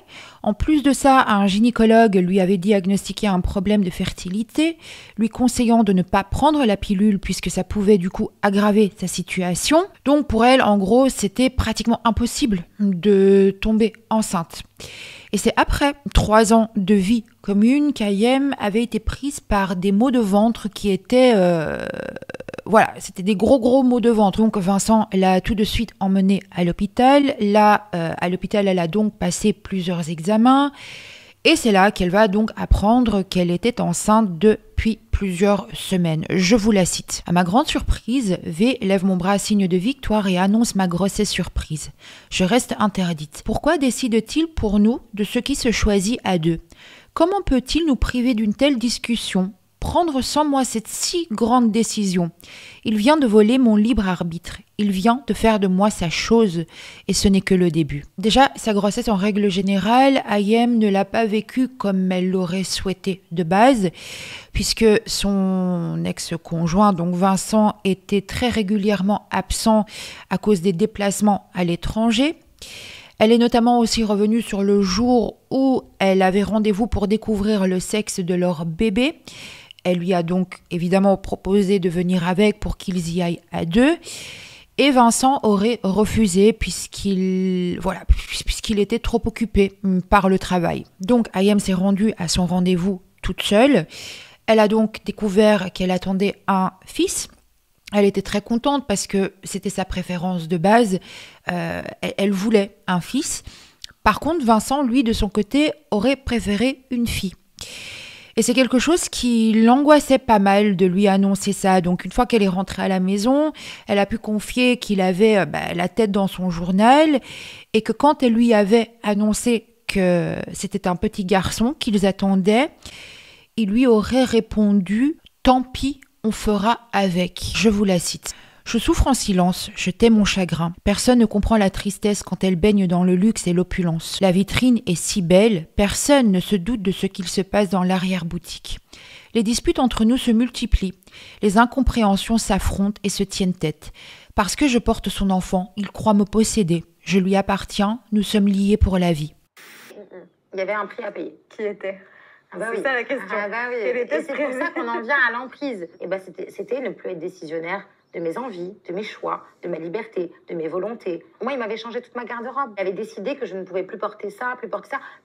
En plus de ça, un gynécologue lui avait diagnostiqué un problème de fertilité, lui conseillant de ne pas prendre la pilule puisque ça pouvait du coup aggraver sa situation. Donc pour elle, en gros, c'était pratiquement impossible de tomber enceinte. Et c'est après 3 ans de vie commune qu'Ayem avait été prise par des maux de ventre qui étaient... c'était des gros maux de ventre. Donc Vincent l'a tout de suite emmenée à l'hôpital. Là, à l'hôpital, elle a donc passé plusieurs examens. Et c'est là qu'elle va donc apprendre qu'elle était enceinte depuis plusieurs semaines. Je vous la cite. À ma grande surprise, V lève mon bras signe de victoire et annonce ma grossesse surprise. Je reste interdite. Pourquoi décide-t-il pour nous de ce qui se choisit à 2 ? Comment peut-il nous priver d'une telle discussion ? prendre sans moi cette si grande décision. Il vient de voler mon libre arbitre. Il vient de faire de moi sa chose. Et ce n'est que le début. Déjà, sa grossesse en règle générale, Ayem ne l'a pas vécue comme elle l'aurait souhaité de base, puisque son ex-conjoint, donc Vincent, était très régulièrement absent à cause des déplacements à l'étranger. Elle est notamment aussi revenue sur le jour où elle avait rendez-vous pour découvrir le sexe de leur bébé. Elle lui a donc évidemment proposé de venir avec pour qu'ils y aillent à deux. Et Vincent aurait refusé puisqu'il était trop occupé par le travail. Donc Ayem s'est rendue à son rendez-vous toute seule. Elle a donc découvert qu'elle attendait un fils. Elle était très contente parce que c'était sa préférence de base. Elle voulait un fils. Par contre, Vincent, lui, de son côté, aurait préféré une fille. Et c'est quelque chose qui l'angoissait pas mal de lui annoncer ça. Donc, une fois qu'elle est rentrée à la maison, elle a pu confier qu'il avait la tête dans son journal et que quand elle lui avait annoncé que c'était un petit garçon qu'ils attendaient, il lui aurait répondu « Tant pis, on fera avec ». Je vous la cite. « Je souffre en silence, je tais mon chagrin. Personne ne comprend la tristesse quand elle baigne dans le luxe et l'opulence. La vitrine est si belle, personne ne se doute de ce qu'il se passe dans l'arrière-boutique. Les disputes entre nous se multiplient. Les incompréhensions s'affrontent et se tiennent tête. Parce que je porte son enfant, il croit me posséder. Je lui appartiens, nous sommes liés pour la vie. » Il y avait un prix à payer. Qui était? C'est oui. Ça la question. Oui. Et c'est pour ça qu'on en vient à l'emprise. Et c'était ne plus être décisionnaire de mes envies, de mes choix, de ma liberté, de mes volontés. Moi, il m'avait changé toute ma garde-robe. Il avait décidé que je ne pouvais plus porter ça,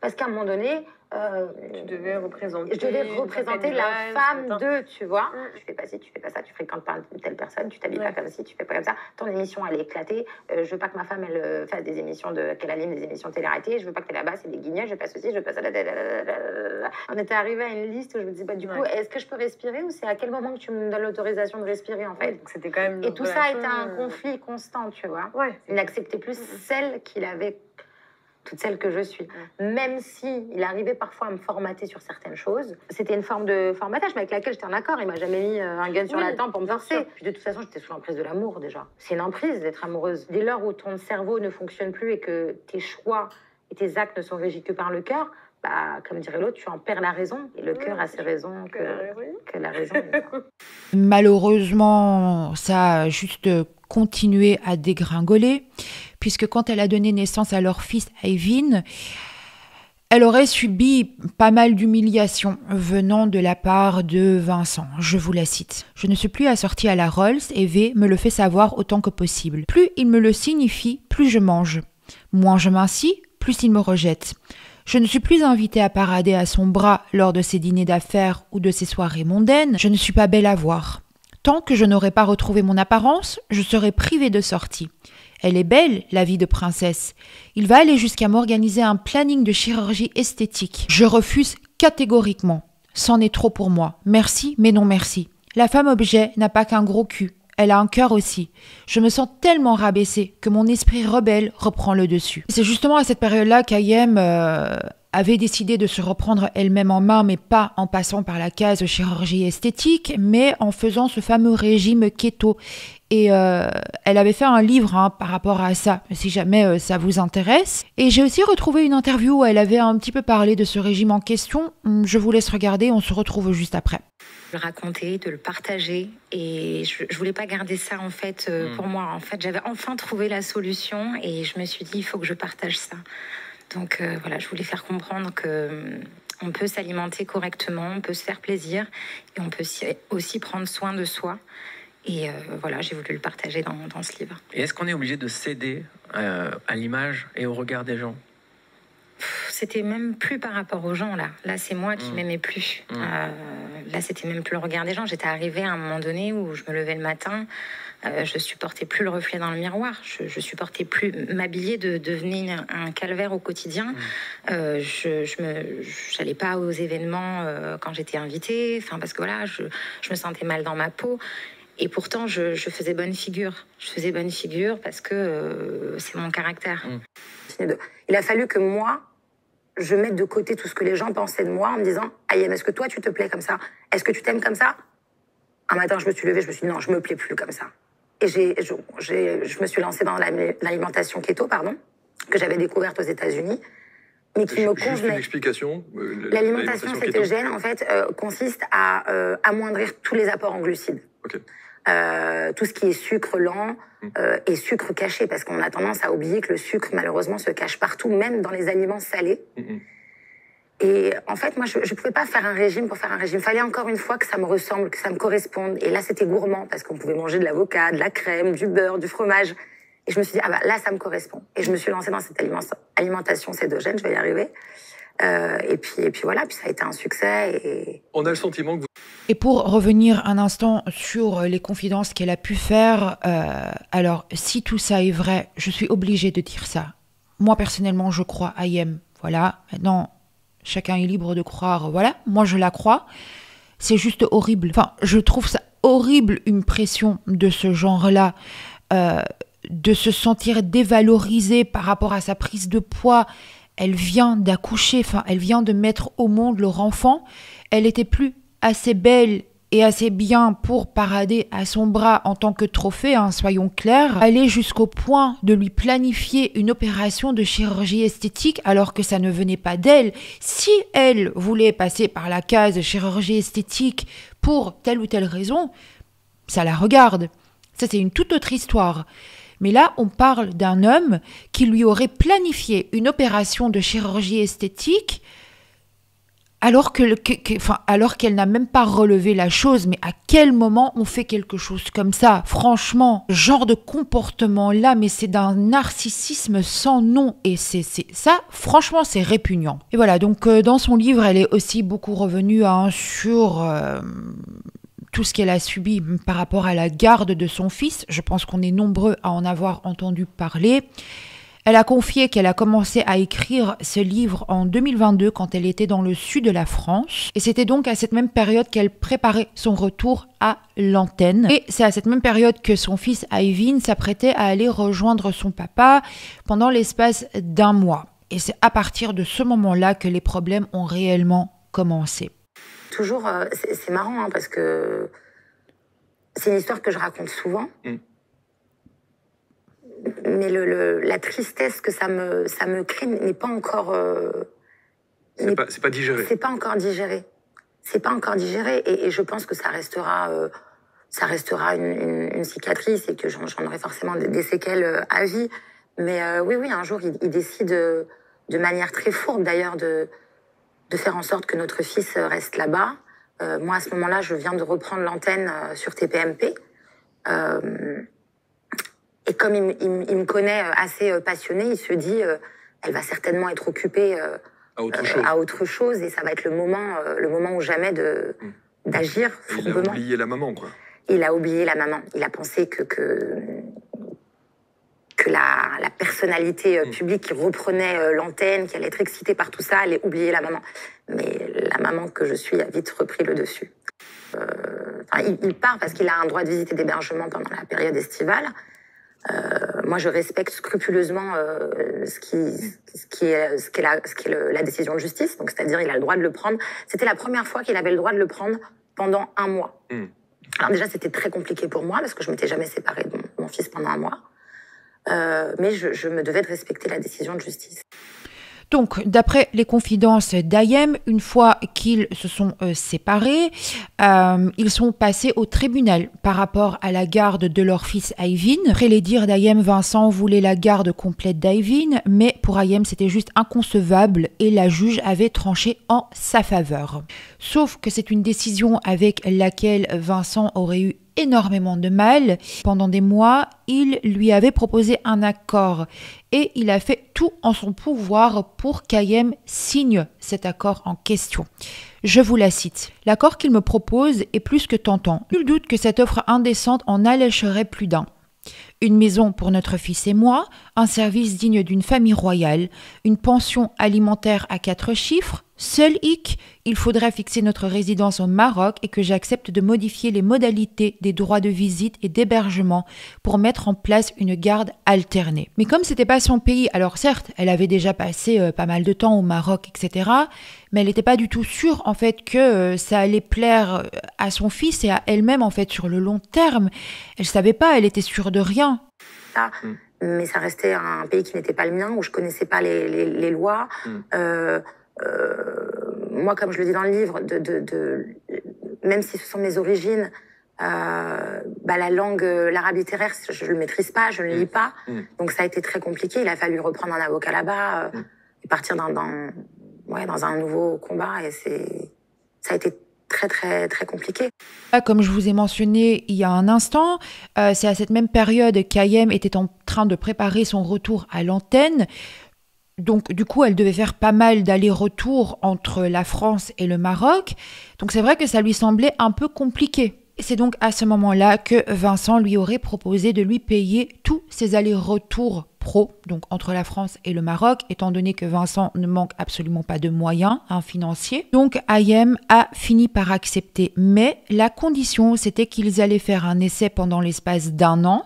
parce qu'à un moment donné... tu devais représenter... Je devais représenter la femme de, tu vois. Tu fais pas ci, tu fais pas ça, tu fréquentes pas telle personne, tu t'habilles pas comme ci, tu fais pas comme ça. Ton émission, elle est éclatée. Je veux pas que ma femme, elle fasse des émissions qu'elle anime des émissions de télé-réalité. Je veux pas que là-bas, c'est des guignols, je veux pas ceci, je veux pas ça. On était arrivé à une liste où je me disais, du coup, est-ce que je peux respirer ou c'est à quel moment que tu me donnes l'autorisation de respirer, en fait? Donc, c'était quand même et tout ça a été un conflit constant, tu vois. Il n'acceptait plus celle qu'il avait, toute celle que je suis. Même si il arrivait parfois à me formater sur certaines choses, c'était une forme de formatage, mais avec laquelle j'étais en accord. Il m'a jamais mis un gun sur la tempe pour me forcer. Puis de toute façon, j'étais sous l'emprise de l'amour, déjà. C'est une emprise d'être amoureuse. Dès lors où ton cerveau ne fonctionne plus et que tes choix et tes actes ne sont régis que par le cœur, comme dirait l'autre, tu en perds la raison. Et le cœur a ses raisons que la raison. Malheureusement, ça a juste continué à dégringoler, puisque quand elle a donné naissance à leur fils Ayvin, elle aurait subi pas mal d'humiliations venant de la part de Vincent. Je vous la cite. « Je ne suis plus assortie à la Rolls et V me le fait savoir autant que possible. Plus il me le signifie, plus je mange. Moins je m'incie, plus il me rejette. Je ne suis plus invitée à parader à son bras lors de ses dîners d'affaires ou de ses soirées mondaines. Je ne suis pas belle à voir. Tant que je n'aurai pas retrouvé mon apparence, je serai privée de sortie. Elle est belle, la vie de princesse. Il va aller jusqu'à m'organiser un planning de chirurgie esthétique. Je refuse catégoriquement. C'en est trop pour moi. Merci, mais non merci. La femme objet n'a pas qu'un gros cul. Elle a un cœur aussi. Je me sens tellement rabaissée que mon esprit rebelle reprend le dessus. » C'est justement à cette période-là qu'Ayem avait décidé de se reprendre elle-même en main, mais pas en passant par la case chirurgie esthétique, mais en faisant ce fameux régime keto. Et elle avait fait un livre par rapport à ça, si jamais ça vous intéresse. Et j'ai aussi retrouvé une interview où elle avait un petit peu parlé de ce régime en question. Je vous laisse regarder, on se retrouve juste après. De le raconter, de le partager, et je voulais pas garder ça en fait pour moi. En fait, j'avais enfin trouvé la solution et je me suis dit il faut que je partage ça. Donc voilà, je voulais faire comprendre que on peut s'alimenter correctement, on peut se faire plaisir et on peut aussi prendre soin de soi. Et voilà, j'ai voulu le partager dans ce livre. Et est-ce qu'on est obligé de céder à l'image et au regard des gens ? C'était même plus par rapport aux gens, là. Là, c'est moi qui m'aimais plus. Là, c'était même plus le regard des gens. J'étais arrivée à un moment donné où je me levais le matin, je supportais plus le reflet dans le miroir. Je supportais plus m'habiller, devenait un calvaire au quotidien. Je n'allais pas aux événements quand j'étais invitée, parce que voilà, je me sentais mal dans ma peau. Et pourtant, je faisais bonne figure. Je faisais bonne figure parce que c'est mon caractère. Il a fallu que moi, je mette de côté tout ce que les gens pensaient de moi en me disant « Ayem, est-ce que toi, tu te plais comme ça? Est-ce que tu t'aimes comme ça ?» Un matin, je me suis levée, je me suis dit « Non, je me plais plus comme ça. » Et je me suis lancée dans l'alimentation keto, que j'avais découverte aux États-Unis, mais qui me convenait. Juste une explication. L'alimentation cétogène, en fait, consiste à amoindrir tous les apports en glucides. Okay. Tout ce qui est sucre lent et sucre caché, parce qu'on a tendance à oublier que le sucre, malheureusement, se cache partout, même dans les aliments salés. Et en fait, moi, je ne pouvais pas faire un régime pour faire un régime. Il fallait encore une fois que ça me ressemble, que ça me corresponde. Et là, c'était gourmand, parce qu'on pouvait manger de l'avocat, de la crème, du beurre, du fromage. Et je me suis dit, ah bah là, ça me correspond. Et je me suis lancée dans cette alimentation cétogène, je vais y arriver. Et puis voilà, puis ça a été un succès. Et... On a le sentiment que vous... Et pour revenir un instant sur les confidences qu'elle a pu faire, alors si tout ça est vrai, je suis obligée de dire ça. Moi, personnellement, je crois à Ayem. Voilà, maintenant, chacun est libre de croire. Voilà, moi, je la crois. C'est juste horrible. Enfin, je trouve ça horrible, une pression de ce genre-là, de se sentir dévalorisée par rapport à sa prise de poids. Elle vient d'accoucher, enfin, elle vient de mettre au monde leur enfant. Elle était plus assez belle et assez bien pour parader à son bras en tant que trophée, hein, soyons clairs. Aller jusqu'au point de lui planifier une opération de chirurgie esthétique alors que ça ne venait pas d'elle. Si elle voulait passer par la case chirurgie esthétique pour telle ou telle raison, ça la regarde. Ça, c'est une toute autre histoire. Mais là, on parle d'un homme qui lui aurait planifié une opération de chirurgie esthétique alors qu'elle n'a même pas relevé la chose. Mais à quel moment on fait quelque chose comme ça? Franchement, ce genre de comportement-là, mais c'est d'un narcissisme sans nom. Et ça, franchement, c'est répugnant. Et voilà, donc dans son livre, elle est aussi beaucoup revenue sur... tout ce qu'elle a subi par rapport à la garde de son fils. Je pense qu'on est nombreux à en avoir entendu parler. Elle a confié qu'elle a commencé à écrire ce livre en 2022 quand elle était dans le sud de la France. Et c'était donc à cette même période qu'elle préparait son retour à l'antenne. Et c'est à cette même période que son fils Ayvin s'apprêtait à aller rejoindre son papa pendant l'espace d'1 mois. Et c'est à partir de ce moment-là que les problèmes ont réellement commencé. Toujours, c'est marrant, hein, parce que c'est une histoire que je raconte souvent. Mais la tristesse que ça me crée n'est pas encore... c'est pas digéré. C'est pas encore digéré. C'est pas encore digéré. Et je pense que ça restera une cicatrice et que j'en aurai forcément des séquelles à vie. Mais oui, un jour, il décide de manière très fourbe, d'ailleurs, de faire en sorte que notre fils reste là-bas. Moi, à ce moment-là, je viens de reprendre l'antenne sur TPMP. Et comme il me connaît assez passionné, il se dit elle va certainement être occupée à autre chose et ça va être le moment ou jamais d'agir fourbement. Il a oublié la maman, quoi. Il a oublié la maman. Il a pensé que la personnalité publique qui reprenait l'antenne, qui allait être excitée par tout ça, allait oublier la maman. Mais la maman que je suis a vite repris le dessus. Il part parce qu'il a un droit de visite et d'hébergement pendant la période estivale. Moi, je respecte scrupuleusement ce qui est la décision de justice. Donc, c'est-à-dire, il a le droit de le prendre. C'était la première fois qu'il avait le droit de le prendre pendant 1 mois. Alors déjà, c'était très compliqué pour moi parce que je m'étais jamais séparée de mon fils pendant 1 mois. Mais je me devais de respecter la décision de justice. Donc, d'après les confidences d'Ayem, une fois qu'ils se sont séparés, ils sont passés au tribunal par rapport à la garde de leur fils Ayvin. Après les dires d'Ayem, Vincent voulait la garde complète d'Ayvin, mais pour Ayem, c'était juste inconcevable et la juge avait tranché en sa faveur. Sauf que c'est une décision avec laquelle Vincent aurait eu énormément de mal. Pendant des mois, il lui avait proposé un accord et il a fait tout en son pouvoir pour qu'Ayem signe cet accord en question. Je vous la cite. « L'accord qu'il me propose est plus que tentant. Nul doute que cette offre indécente en allécherait plus d'un. Une maison pour notre fils et moi, un service digne d'une famille royale, une pension alimentaire à 4 chiffres, Seul hic, il faudra fixer notre résidence au Maroc et que j'accepte de modifier les modalités des droits de visite et d'hébergement pour mettre en place une garde alternée. Mais comme c'était pas son pays, alors certes, elle avait déjà passé pas mal de temps au Maroc, etc., mais elle n'était pas du tout sûre en fait que ça allait plaire à son fils et à elle-même en fait sur le long terme. Elle savait pas, elle était sûre de rien. Mais ça restait un pays qui n'était pas le mien, où je connaissais pas les lois. Moi, comme je le dis dans le livre, même si ce sont mes origines, la langue, l'arabe littéraire, je le maîtrise pas, je ne lis pas. Donc ça a été très compliqué. Il a fallu reprendre un avocat là-bas et partir dans un nouveau combat. Et ça a été très, très, très compliqué. Comme je vous ai mentionné il y a un instant, c'est à cette même période qu'Ayem était en train de préparer son retour à l'antenne. Donc, du coup, elle devait faire pas mal d'allers-retours entre la France et le Maroc. Donc, c'est vrai que ça lui semblait un peu compliqué. C'est donc à ce moment-là que Vincent lui aurait proposé de lui payer tous ses allers-retours pro, donc entre la France et le Maroc, étant donné que Vincent ne manque absolument pas de moyens financiers. Donc, Ayem a fini par accepter. Mais la condition, c'était qu'ils allaient faire un essai pendant l'espace d'1 an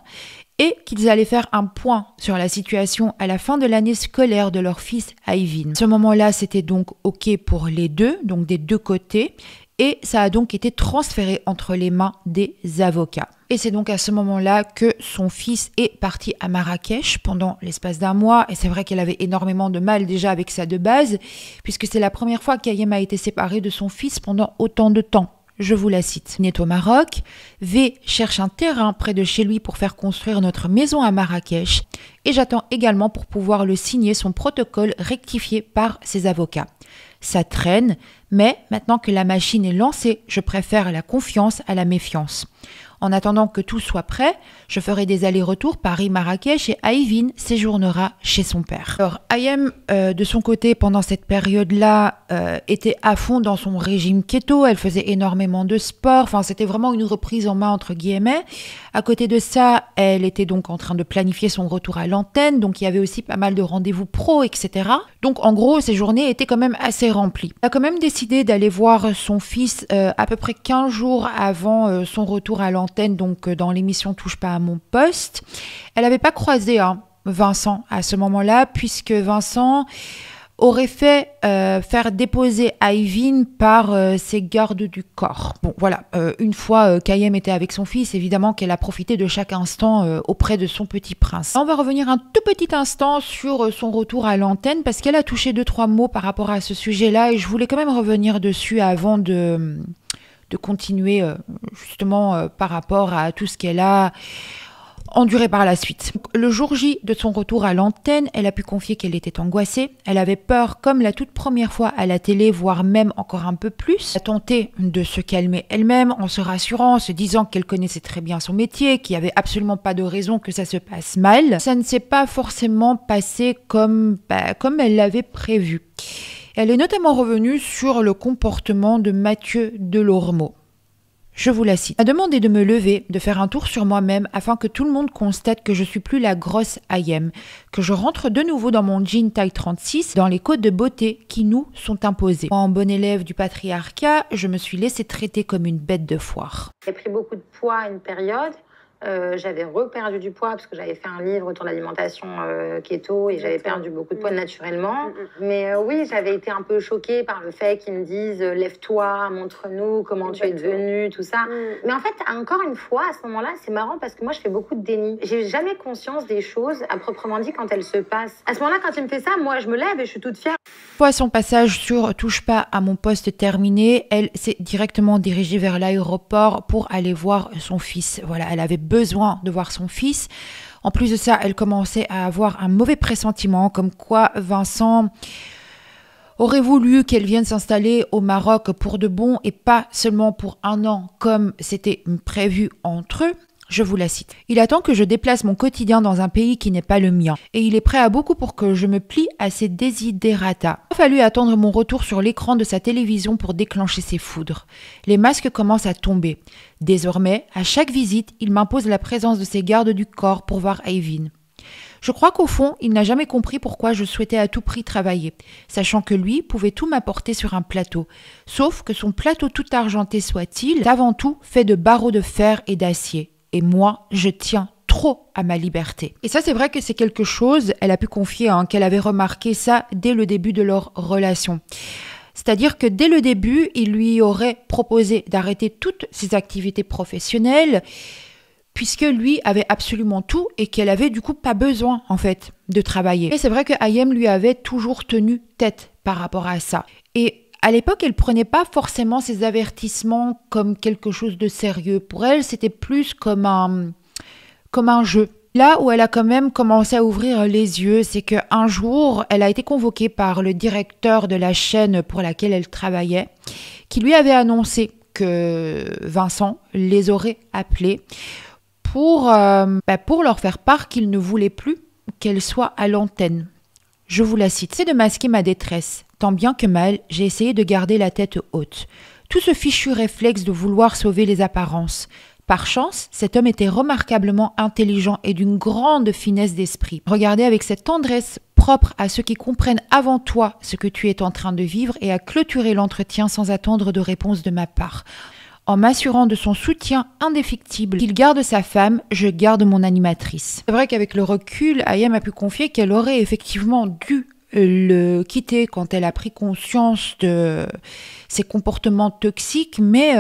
et qu'ils allaient faire un point sur la situation à la fin de l'année scolaire de leur fils Ayvin. À ce moment-là, c'était donc OK pour les deux, donc des deux côtés, et ça a donc été transféré entre les mains des avocats. Et c'est donc à ce moment-là que son fils est parti à Marrakech pendant l'espace d'1 mois, et c'est vrai qu'elle avait énormément de mal déjà avec ça de base, puisque c'est la première fois qu'Ayem a été séparée de son fils pendant autant de temps. Je vous la cite. Il est au Maroc. V cherche un terrain près de chez lui pour faire construire notre maison à Marrakech. Et j'attends également pour pouvoir le signer son protocole rectifié par ses avocats. Ça traîne, mais maintenant que la machine est lancée, je préfère la confiance à la méfiance. En attendant que tout soit prêt, je ferai des allers-retours Paris-Marrakech et Ayvin séjournera chez son père. Alors, Ayem, de son côté, pendant cette période-là, était à fond dans son régime keto. Elle faisait énormément de sport. Enfin, c'était vraiment une reprise en main, entre guillemets. À côté de ça, elle était donc en train de planifier son retour à l'antenne. Donc, il y avait aussi pas mal de rendez-vous pro, etc. Donc, en gros, ses journées étaient quand même assez remplies. Elle a quand même décidé d'aller voir son fils à peu près 15 jours avant son retour à l'antenne. Donc dans l'émission Touche pas à mon poste. Elle n'avait pas croisé Vincent à ce moment-là, puisque Vincent aurait fait faire déposer Ayvin par ses gardes du corps. Bon, voilà, une fois qu'Ayem était avec son fils, évidemment qu'elle a profité de chaque instant auprès de son petit prince. On va revenir un tout petit instant sur son retour à l'antenne, parce qu'elle a touché 2-3 mots par rapport à ce sujet-là, et je voulais quand même revenir dessus avant de continuer justement par rapport à tout ce qu'elle a enduré par la suite. Le jour J de son retour à l'antenne, elle a pu confier qu'elle était angoissée. Elle avait peur, comme la toute première fois à la télé, voire même encore un peu plus. Elle a tenté de se calmer elle-même en se rassurant, en se disant qu'elle connaissait très bien son métier, qu'il n'y avait absolument pas de raison que ça se passe mal. Ça ne s'est pas forcément passé comme elle l'avait prévu. Elle est notamment revenue sur le comportement de Mathieu Delormeau. Je vous la cite. « Elle m'a demandé de me lever, de faire un tour sur moi-même afin que tout le monde constate que je suis plus la grosse Ayem, que je rentre de nouveau dans mon jean taille 36, dans les codes de beauté qui nous sont imposés. En bon élève du patriarcat, je me suis laissée traiter comme une bête de foire. » J'ai pris beaucoup de poids à une période. J'avais reperdu du poids parce que j'avais fait un livre autour de l'alimentation keto et j'avais perdu beaucoup de poids naturellement. Mais oui, j'avais été un peu choquée par le fait qu'ils me disent « lève-toi, montre-nous comment tu es devenue », tout ça. Mais en fait, encore une fois, à ce moment-là, c'est marrant parce que moi, je fais beaucoup de déni. J'ai jamais conscience des choses à proprement dit quand elles se passent. À ce moment-là, quand il me fait ça, moi, je me lève et je suis toute fière. Une fois son passage sur Touche pas à mon poste terminé, elle s'est directement dirigée vers l'aéroport pour aller voir son fils. Voilà, elle avait besoin de voir son fils. En plus de ça, elle commençait à avoir un mauvais pressentiment, comme quoi Vincent aurait voulu qu'elle vienne s'installer au Maroc pour de bon et pas seulement pour 1 an, comme c'était prévu entre eux. Je vous la cite. « Il attend que je déplace mon quotidien dans un pays qui n'est pas le mien. Et il est prêt à beaucoup pour que je me plie à ses desiderata. Il a fallu attendre mon retour sur l'écran de sa télévision pour déclencher ses foudres. Les masques commencent à tomber. Désormais, à chaque visite, il m'impose la présence de ses gardes du corps pour voir Ayvin. Je crois qu'au fond, il n'a jamais compris pourquoi je souhaitais à tout prix travailler, sachant que lui pouvait tout m'apporter sur un plateau. Sauf que son plateau tout argenté soit-il, est avant tout fait de barreaux de fer et d'acier. Et moi, je tiens trop à ma liberté. Et ça, c'est vrai que c'est quelque chose, elle a pu confier, qu'elle avait remarqué ça dès le début de leur relation. C'est-à-dire que dès le début, il lui aurait proposé d'arrêter toutes ses activités professionnelles, puisque lui avait absolument tout et qu'elle avait du coup pas besoin en fait de travailler. Et c'est vrai que Hayem lui avait toujours tenu tête par rapport à ça. Et à l'époque, elle prenait pas forcément ces avertissements comme quelque chose de sérieux. Pour elle, c'était plus comme un jeu. Là où elle a quand même commencé à ouvrir les yeux, c'est qu'un jour, elle a été convoquée par le directeur de la chaîne pour laquelle elle travaillait, qui lui avait annoncé que Vincent les aurait appelés pour leur faire part qu'il ne voulait plus qu'elle soit à l'antenne. Je vous la cite. « C'est de masquer ma détresse. Tant bien que mal, j'ai essayé de garder la tête haute. Tout ce fichu réflexe de vouloir sauver les apparences. Par chance, cet homme était remarquablement intelligent et d'une grande finesse d'esprit. Regardez avec cette tendresse propre à ceux qui comprennent avant toi ce que tu es en train de vivre et à clôturer l'entretien sans attendre de réponse de ma part. En m'assurant de son soutien indéfectible, qu'il garde sa femme, je garde mon animatrice. » C'est vrai qu'avec le recul, Hayem a pu confier qu'elle aurait effectivement dû le quitter quand elle a pris conscience de ses comportements toxiques, mais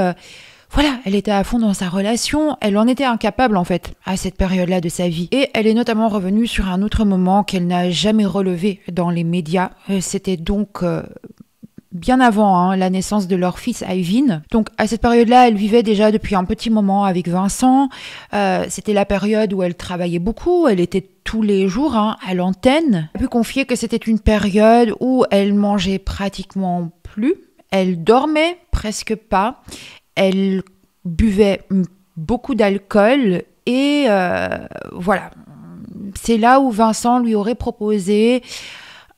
voilà, elle était à fond dans sa relation, elle en était incapable en fait à cette période-là de sa vie. Et elle est notamment revenue sur un autre moment qu'elle n'a jamais relevé dans les médias. C'était donc bien avant la naissance de leur fils Ivan. Donc à cette période-là, elle vivait déjà depuis un petit moment avec Vincent. C'était la période où elle travaillait beaucoup, elle était tous les jours à l'antenne. Elle a pu confier que c'était une période où elle mangeait pratiquement plus, elle dormait presque pas, elle buvait beaucoup d'alcool et voilà. C'est là où Vincent lui aurait proposé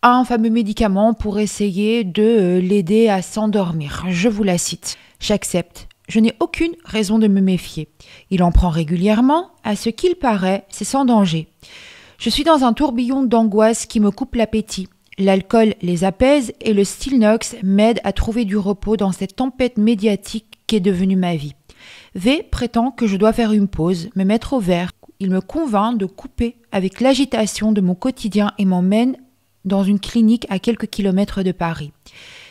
un fameux médicament pour essayer de l'aider à s'endormir. Je vous la cite. « J'accepte. Je n'ai aucune raison de me méfier. Il en prend régulièrement. À ce qu'il paraît, c'est sans danger. Je suis dans un tourbillon d'angoisse qui me coupe l'appétit. L'alcool les apaise et le Stilnox m'aide à trouver du repos dans cette tempête médiatique qu'est devenue ma vie. V prétend que je dois faire une pause, me mettre au vert. Il me convainc de couper avec l'agitation de mon quotidien et m'emmène dans une clinique à quelques kilomètres de Paris.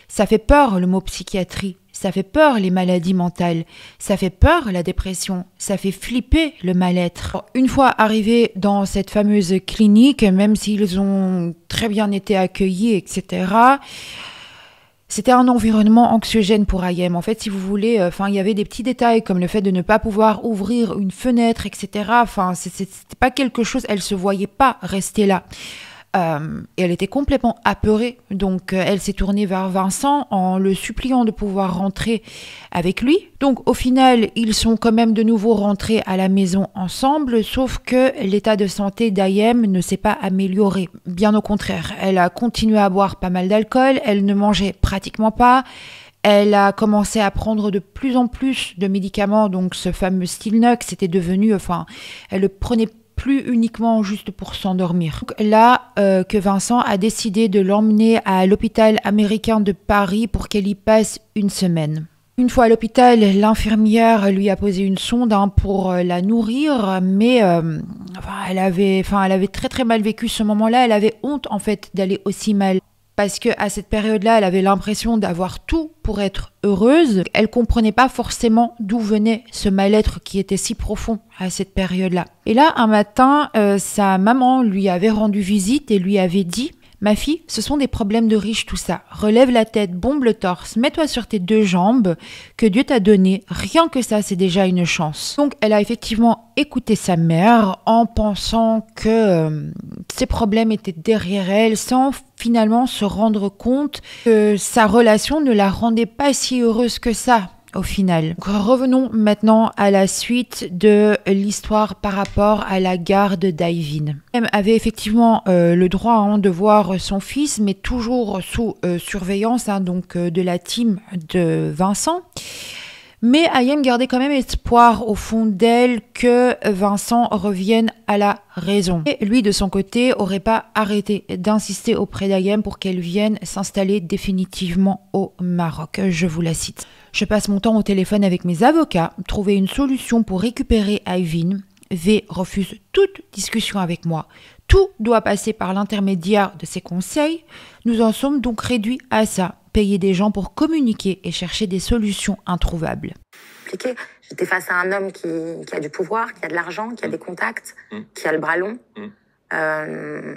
Ça fait peur le mot psychiatrie, ça fait peur les maladies mentales, ça fait peur la dépression, ça fait flipper le mal-être. Une fois arrivés dans cette fameuse clinique, même s'ils ont très bien été accueillis, etc., c'était un environnement anxiogène pour Hayem. En fait, si vous voulez, il y avait des petits détails comme le fait de ne pas pouvoir ouvrir une fenêtre, etc. C'était pas quelque chose, elle se voyait pas rester là. Et elle était complètement apeurée, donc elle s'est tournée vers Vincent en le suppliant de pouvoir rentrer avec lui. Donc au final, ils sont quand même de nouveau rentrés à la maison ensemble, sauf que l'état de santé d'Ayem ne s'est pas amélioré. Bien au contraire, elle a continué à boire pas mal d'alcool, elle ne mangeait pratiquement pas, elle a commencé à prendre de plus en plus de médicaments, donc ce fameux Stilnox, c'était devenu, elle le prenait plus uniquement juste pour s'endormir. Là que Vincent a décidé de l'emmener à l'hôpital américain de Paris pour qu'elle y passe une semaine. Une fois à l'hôpital, l'infirmière lui a posé une sonde pour la nourrir, mais elle avait très très mal vécu ce moment-là. Elle avait honte en fait d'aller aussi mal. Parce qu'à cette période-là, elle avait l'impression d'avoir tout pour être heureuse. Elle comprenait pas forcément d'où venait ce mal-être qui était si profond à cette période-là. Et là, un matin, sa maman lui avait rendu visite et lui avait dit « Ma fille, ce sont des problèmes de riches tout ça. Relève la tête, bombe le torse, mets-toi sur tes deux jambes que Dieu t'a donné. Rien que ça, c'est déjà une chance. » Donc, elle a effectivement écouté sa mère en pensant que ses problèmes étaient derrière elle, sans finalement se rendre compte que sa relation ne la rendait pas si heureuse que ça. Au final. Donc, revenons maintenant à la suite de l'histoire par rapport à la garde d'Ivan. Elle avait effectivement le droit de voir son fils, mais toujours sous surveillance de la team de Vincent. Mais Ayem gardait quand même espoir au fond d'elle que Vincent revienne à la raison. Et lui, de son côté, aurait pas arrêté d'insister auprès d'Ayem pour qu'elle vienne s'installer définitivement au Maroc. Je vous la cite. Je passe mon temps au téléphone avec mes avocats, trouver une solution pour récupérer Ayvin. V refuse toute discussion avec moi. Tout doit passer par l'intermédiaire de ses conseils. Nous en sommes donc réduits à ça. Payer des gens pour communiquer et chercher des solutions introuvables. J'étais face à un homme qui a du pouvoir, qui a de l'argent, qui a des contacts, qui a le bras long.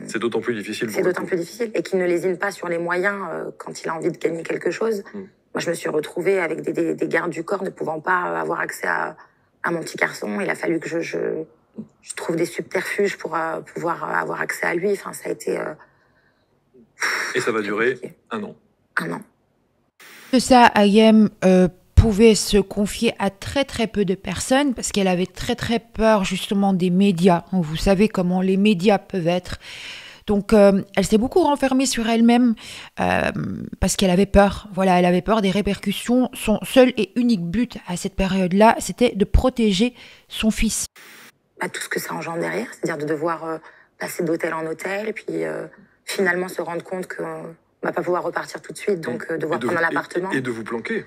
C'est d'autant plus difficile. C'est d'autant plus difficile. Et qui ne lésine pas sur les moyens quand il a envie de gagner quelque chose. Moi, je me suis retrouvée avec des gardes du corps ne pouvant pas avoir accès à mon petit garçon. Il a fallu que je trouve des subterfuges pour pouvoir avoir accès à lui. Enfin, ça a été... Et ça va durer 1 an. 1 an. De ça, Ayem pouvait se confier à très peu de personnes parce qu'elle avait très peur justement des médias. Vous savez comment les médias peuvent être. Donc, elle s'est beaucoup renfermée sur elle-même parce qu'elle avait peur. Voilà, elle avait peur des répercussions. Son seul et unique but à cette période-là, c'était de protéger son fils. Tout ce que ça engendre derrière, c'est-à-dire de devoir passer d'hôtel en hôtel, et puis finalement se rendre compte qu'on va pas pouvoir repartir tout de suite, donc devoir prendre un appartement. Et de vous planquer.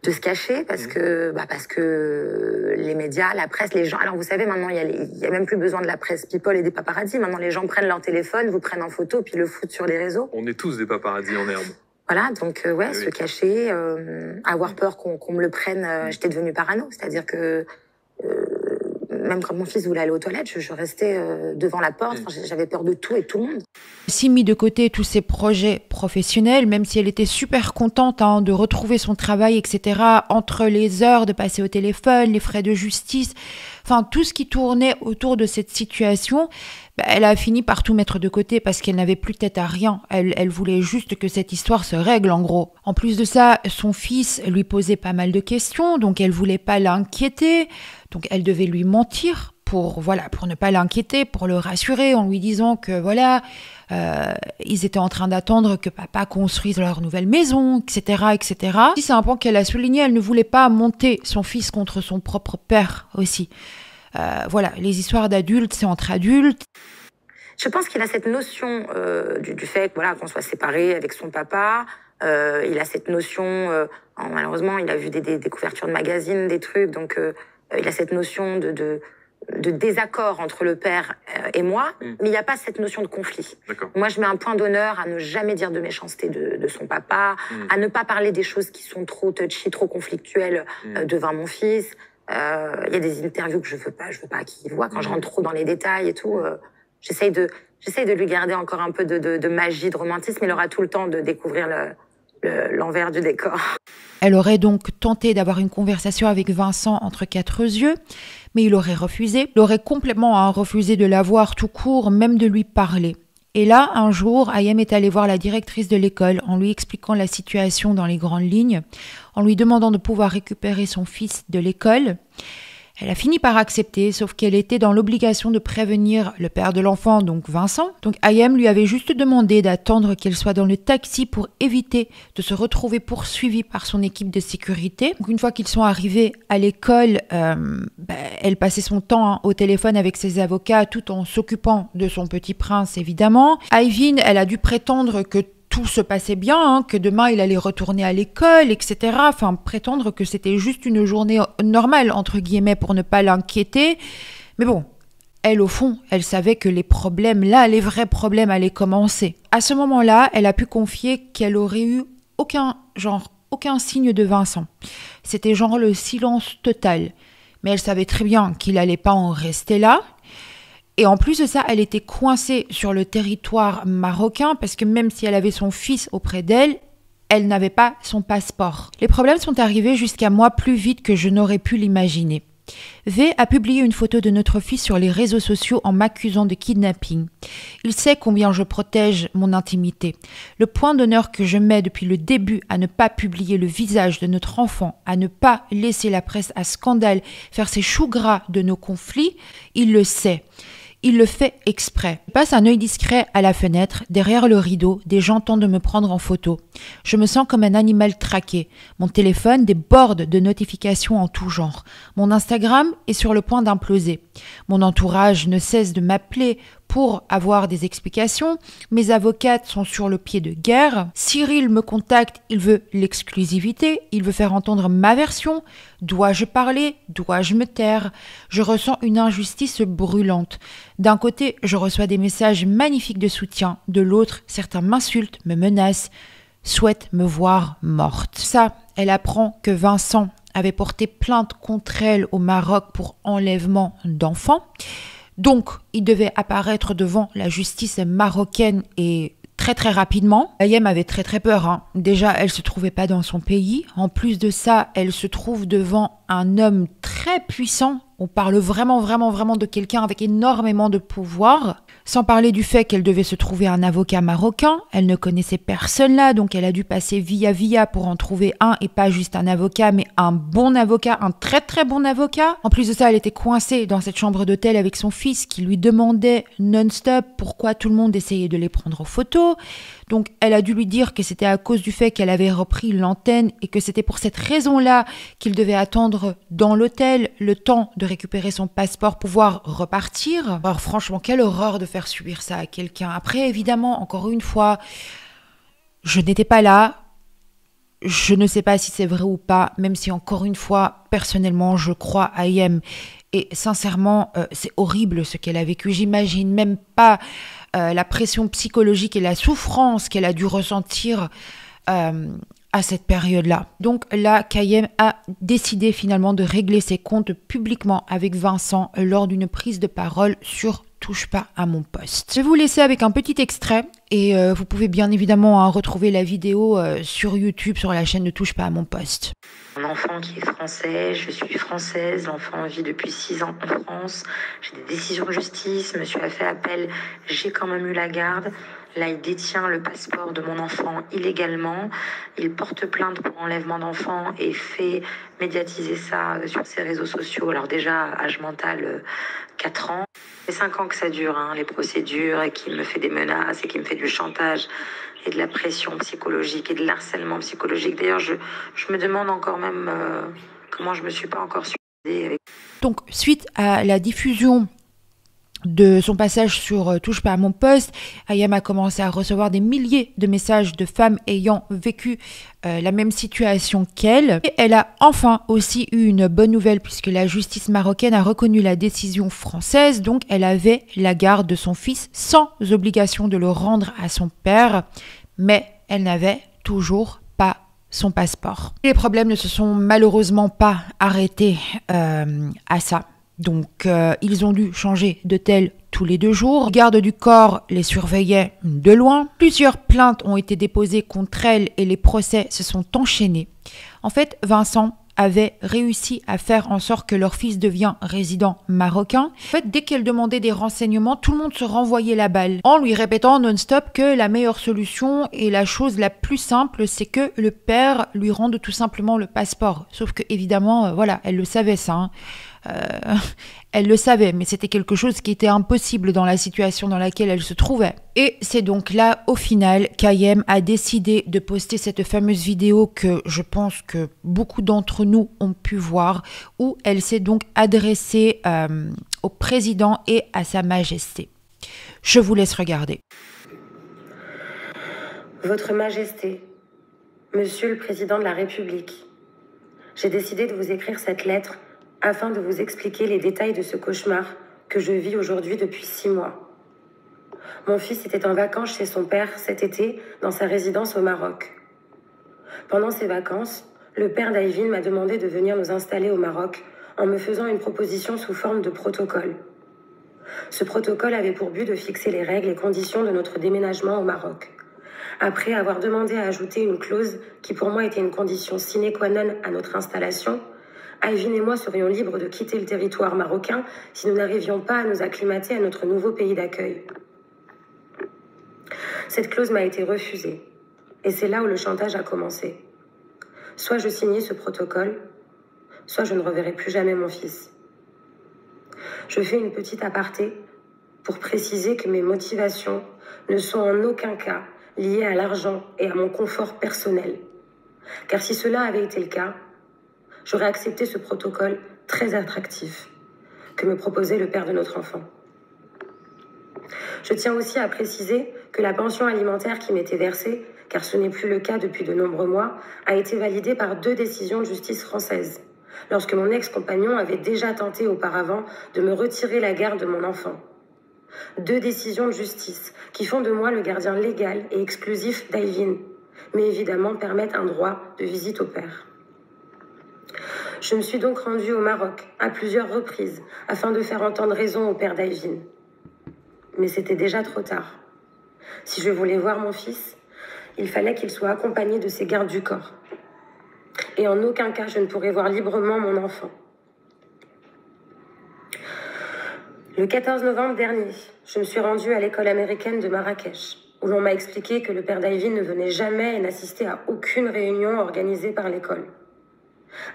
De se cacher parce que les médias, la presse, les gens... Alors vous savez, maintenant, il y a même plus besoin de la presse people et des paparazzis. Maintenant, les gens prennent leur téléphone, vous prennent en photo, puis le foutent sur les réseaux. On est tous des paparazzis en herbe. Voilà, donc se cacher, avoir peur qu'on me le prenne. J'étais devenue parano, c'est-à-dire que même quand mon fils voulait aller aux toilettes, je restais devant la porte. Enfin, j'avais peur de tout et de tout le monde. Si mis de côté tous ses projets professionnels, même si elle était super contente de retrouver son travail, etc., entre les heures de passer au téléphone, les frais de justice, enfin tout ce qui tournait autour de cette situation, elle a fini par tout mettre de côté parce qu'elle n'avait plus tête à rien. Elle voulait juste que cette histoire se règle, en gros. En plus de ça, son fils lui posait pas mal de questions, donc elle voulait pas l'inquiéter. Donc elle devait lui mentir pour ne pas l'inquiéter, pour le rassurer en lui disant que ils étaient en train d'attendre que papa construise leur nouvelle maison, etc., etc. C'est un point qu'elle a souligné, elle ne voulait pas monter son fils contre son propre père aussi. Les histoires d'adultes, c'est entre adultes. Je pense qu'il a cette notion du fait qu'on soit séparés avec son papa. Il a cette notion, malheureusement, il a vu des couvertures de magazines, des trucs, donc il a cette notion de désaccord entre le père et moi, mais il n'y a pas cette notion de conflit. Moi, je mets un point d'honneur à ne jamais dire de méchanceté de son papa, à ne pas parler des choses qui sont trop touchy, trop conflictuelles devant mon fils. Il y a des interviews que je veux pas qu'il voit quand je rentre trop dans les détails et tout. J'essaye de lui garder encore un peu de magie, de romantisme. Il aura tout le temps de découvrir l'envers du décor. Elle aurait donc tenté d'avoir une conversation avec Vincent entre 4 yeux, mais il aurait refusé. Il aurait complètement refusé de la voir tout court, même de lui parler. Et là, un jour, Ayem est allée voir la directrice de l'école en lui expliquant la situation dans les grandes lignes, en lui demandant de pouvoir récupérer son fils de l'école. Elle a fini par accepter, sauf qu'elle était dans l'obligation de prévenir le père de l'enfant, donc Vincent. Donc Ayem lui avait juste demandé d'attendre qu'elle soit dans le taxi pour éviter de se retrouver poursuivie par son équipe de sécurité. Donc une fois qu'ils sont arrivés à l'école, elle passait son temps au téléphone avec ses avocats tout en s'occupant de son petit prince, évidemment. Ayvin, elle a dû prétendre que tout se passait bien, que demain il allait retourner à l'école, etc. Enfin, prétendre que c'était juste une journée normale, entre guillemets, pour ne pas l'inquiéter. Mais bon, elle, au fond, elle savait que les vrais problèmes allaient commencer. À ce moment-là, elle a pu confier qu'elle aurait eu aucun signe de Vincent. C'était genre le silence total. Mais elle savait très bien qu'il n'allait pas en rester là. Et en plus de ça, elle était coincée sur le territoire marocain parce que même si elle avait son fils auprès d'elle, elle n'avait pas son passeport. Les problèmes sont arrivés jusqu'à moi plus vite que je n'aurais pu l'imaginer. V a publié une photo de notre fils sur les réseaux sociaux en m'accusant de kidnapping. Il sait combien je protège mon intimité. Le point d'honneur que je mets depuis le début à ne pas publier le visage de notre enfant, à ne pas laisser la presse à scandale faire ses choux gras de nos conflits, il le sait. Il le fait exprès. Je passe un œil discret à la fenêtre. Derrière le rideau, des gens tentent de me prendre en photo. Je me sens comme un animal traqué. Mon téléphone déborde de notifications en tout genre. Mon Instagram est sur le point d'imploser. Mon entourage ne cesse de m'appeler pour avoir des explications. Mes avocates sont sur le pied de guerre. Cyril me contacte, il veut l'exclusivité, il veut faire entendre ma version. Dois-je parler? Dois-je me taire? Je ressens une injustice brûlante. D'un côté, je reçois des messages magnifiques de soutien. De l'autre, certains m'insultent, me menacent, souhaitent me voir morte. Ça, elle apprend que Vincent avait porté plainte contre elle au Maroc pour enlèvement d'enfants. Donc, il devait apparaître devant la justice marocaine et très rapidement. Ayem avait très peur. Déjà, elle se trouvait pas dans son pays. En plus de ça, elle se trouve devant un homme très puissant. On parle vraiment de quelqu'un avec énormément de pouvoir. Sans parler du fait qu'elle devait se trouver un avocat marocain. Elle ne connaissait personne là, donc elle a dû passer via pour en trouver un, et pas juste un avocat, mais un bon avocat, un très bon avocat. En plus de ça, elle était coincée dans cette chambre d'hôtel avec son fils qui lui demandait non-stop pourquoi tout le monde essayait de les prendre en photo. Donc elle a dû lui dire que c'était à cause du fait qu'elle avait repris l'antenne et que c'était pour cette raison-là qu'il devait attendre dans l'hôtel le temps de récupérer son passeport, pouvoir repartir. Alors franchement, quelle horreur de faire subir ça à quelqu'un. Après, évidemment, encore une fois, je n'étais pas là. Je ne sais pas si c'est vrai ou pas, même si encore une fois, personnellement, je crois à Ayem. Et sincèrement, c'est horrible ce qu'elle a vécu. J'imagine même pas la pression psychologique et la souffrance qu'elle a dû ressentir à cette période-là. Donc là, Ayem a décidé finalement de régler ses comptes publiquement avec Vincent lors d'une prise de parole sur Touche pas à mon poste. Je vais vous laisser avec un petit extrait et vous pouvez bien évidemment retrouver la vidéo sur YouTube, sur la chaîne de Touche pas à mon poste. Mon enfant qui est français, je suis française, l'enfant vit depuis 6 ans en France, j'ai des décisions de justice, monsieur a fait appel, j'ai quand même eu la garde. Là, il détient le passeport de mon enfant illégalement. Il porte plainte pour enlèvement d'enfant et fait médiatiser ça sur ses réseaux sociaux. Alors déjà, âge mental, 4 ans. C'est 5 ans que ça dure, les procédures, et qui me fait des menaces et qui me fait du chantage et de la pression psychologique et de l'harcèlement psychologique. D'ailleurs, je me demande encore même comment je me suis pas encore suicidée. Donc, suite à la diffusion de son passage sur Touche pas à mon poste, Ayem a commencé à recevoir des milliers de messages de femmes ayant vécu la même situation qu'elle. Et elle a enfin aussi eu une bonne nouvelle puisque la justice marocaine a reconnu la décision française. Donc elle avait la garde de son fils sans obligation de le rendre à son père. Mais elle n'avait toujours pas son passeport. Les problèmes ne se sont malheureusement pas arrêtés à ça. Donc, ils ont dû changer d'hôtel tous les 2 jours. Le garde du corps les surveillait de loin. Plusieurs plaintes ont été déposées contre elle et les procès se sont enchaînés. En fait, Vincent avait réussi à faire en sorte que leur fils devienne résident marocain. En fait, dès qu'elle demandait des renseignements, tout le monde se renvoyait la balle en lui répétant non-stop que la meilleure solution et la chose la plus simple, c'est que le père lui rende tout simplement le passeport. Sauf que, évidemment, voilà, elle le savait ça. Elle le savait, mais c'était quelque chose qui était impossible dans la situation dans laquelle elle se trouvait. Et c'est donc là, au final, qu'Ayem a décidé de poster cette fameuse vidéo que je pense que beaucoup d'entre nous ont pu voir, où elle s'est donc adressée au président et à sa majesté. Je vous laisse regarder. Votre Majesté, Monsieur le Président de la République, j'ai décidé de vous écrire cette lettre afin de vous expliquer les détails de ce cauchemar que je vis aujourd'hui depuis 6 mois. Mon fils était en vacances chez son père cet été dans sa résidence au Maroc. Pendant ces vacances, le père d'Ayvin m'a demandé de venir nous installer au Maroc en me faisant une proposition sous forme de protocole. Ce protocole avait pour but de fixer les règles et conditions de notre déménagement au Maroc. Après avoir demandé à ajouter une clause qui pour moi était une condition sine qua non à notre installation, Ayvin et moi serions libres de quitter le territoire marocain si nous n'arrivions pas à nous acclimater à notre nouveau pays d'accueil. Cette clause m'a été refusée, et c'est là où le chantage a commencé. Soit je signais ce protocole, soit je ne reverrai plus jamais mon fils. Je fais une petite aparté. pour préciser que mes motivations ne sont en aucun cas liées à l'argent et à mon confort personnel. Car si cela avait été le cas, j'aurais accepté ce protocole très attractif que me proposait le père de notre enfant. Je tiens aussi à préciser que la pension alimentaire qui m'était versée, car ce n'est plus le cas depuis de nombreux mois, a été validée par 2 décisions de justice française, lorsque mon ex-compagnon avait déjà tenté auparavant de me retirer la garde de mon enfant. 2 décisions de justice qui font de moi le gardien légal et exclusif d'Ayvin, mais évidemment permettent un droit de visite au père. Je me suis donc rendue au Maroc à plusieurs reprises afin de faire entendre raison au père d'Ayvin. Mais c'était déjà trop tard. Si je voulais voir mon fils, il fallait qu'il soit accompagné de ses gardes du corps. Et en aucun cas je ne pourrais voir librement mon enfant. Le 14 novembre dernier, je me suis rendue à l'école américaine de Marrakech, où l'on m'a expliqué que le père d'Ayvin ne venait jamais et n'assistait à aucune réunion organisée par l'école.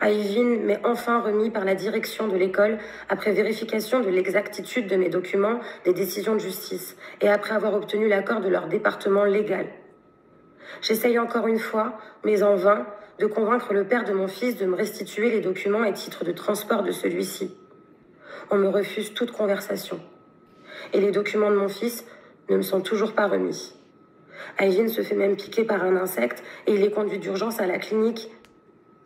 Ayvin m'est enfin remis par la direction de l'école après vérification de l'exactitude de mes documents, des décisions de justice, et après avoir obtenu l'accord de leur département légal. J'essaye encore une fois, mais en vain, de convaincre le père de mon fils de me restituer les documents et titres de transport de celui-ci. On me refuse toute conversation. Et les documents de mon fils ne me sont toujours pas remis. Ayvin se fait même piquer par un insecte et il est conduit d'urgence à la clinique,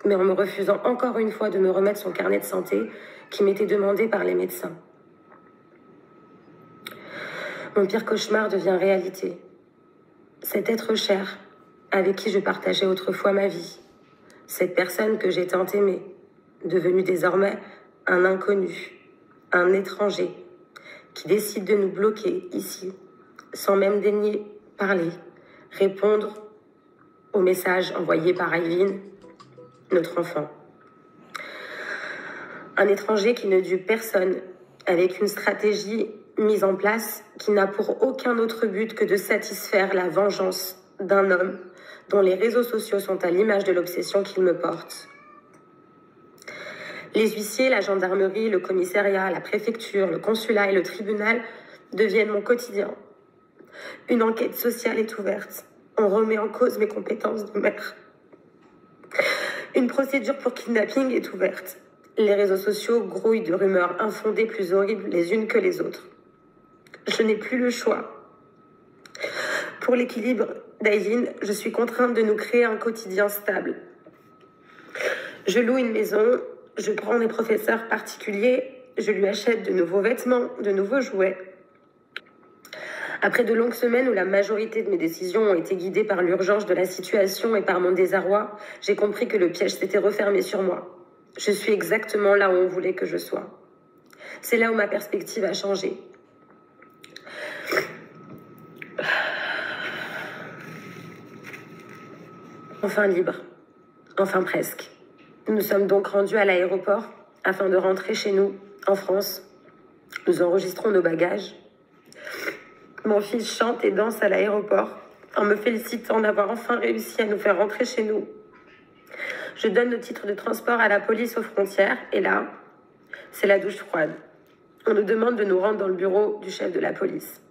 mais en me refusant encore une fois de me remettre son carnet de santé qui m'était demandé par les médecins. Mon pire cauchemar devient réalité. Cet être cher, avec qui je partageais autrefois ma vie, cette personne que j'ai tant aimée, devenue désormais un inconnu, un étranger, qui décide de nous bloquer ici, sans même daigner parler, répondre aux messages envoyés par Ayvin, notre enfant. Un étranger qui ne dut personne, avec une stratégie mise en place qui n'a pour aucun autre but que de satisfaire la vengeance d'un homme dont les réseaux sociaux sont à l'image de l'obsession qu'il me porte. Les huissiers, la gendarmerie, le commissariat, la préfecture, le consulat et le tribunal deviennent mon quotidien. Une enquête sociale est ouverte. On remet en cause mes compétences de mère. Une procédure pour kidnapping est ouverte. Les réseaux sociaux grouillent de rumeurs infondées plus horribles les unes que les autres. Je n'ai plus le choix. Pour l'équilibre d'Ayvin, je suis contrainte de nous créer un quotidien stable. Je loue une maison, je prends des professeurs particuliers, je lui achète de nouveaux vêtements, de nouveaux jouets. Après de longues semaines où la majorité de mes décisions ont été guidées par l'urgence de la situation et par mon désarroi, j'ai compris que le piège s'était refermé sur moi. Je suis exactement là où on voulait que je sois. C'est là où ma perspective a changé. Enfin libre. Enfin presque. Nous nous sommes donc rendus à l'aéroport afin de rentrer chez nous, en France. Nous enregistrons nos bagages. Mon fils chante et danse à l'aéroport en me félicitant d'avoir enfin réussi à nous faire rentrer chez nous. Je donne nos titres de transport à la police aux frontières et là, c'est la douche froide. On nous demande de nous rendre dans le bureau du chef de la police.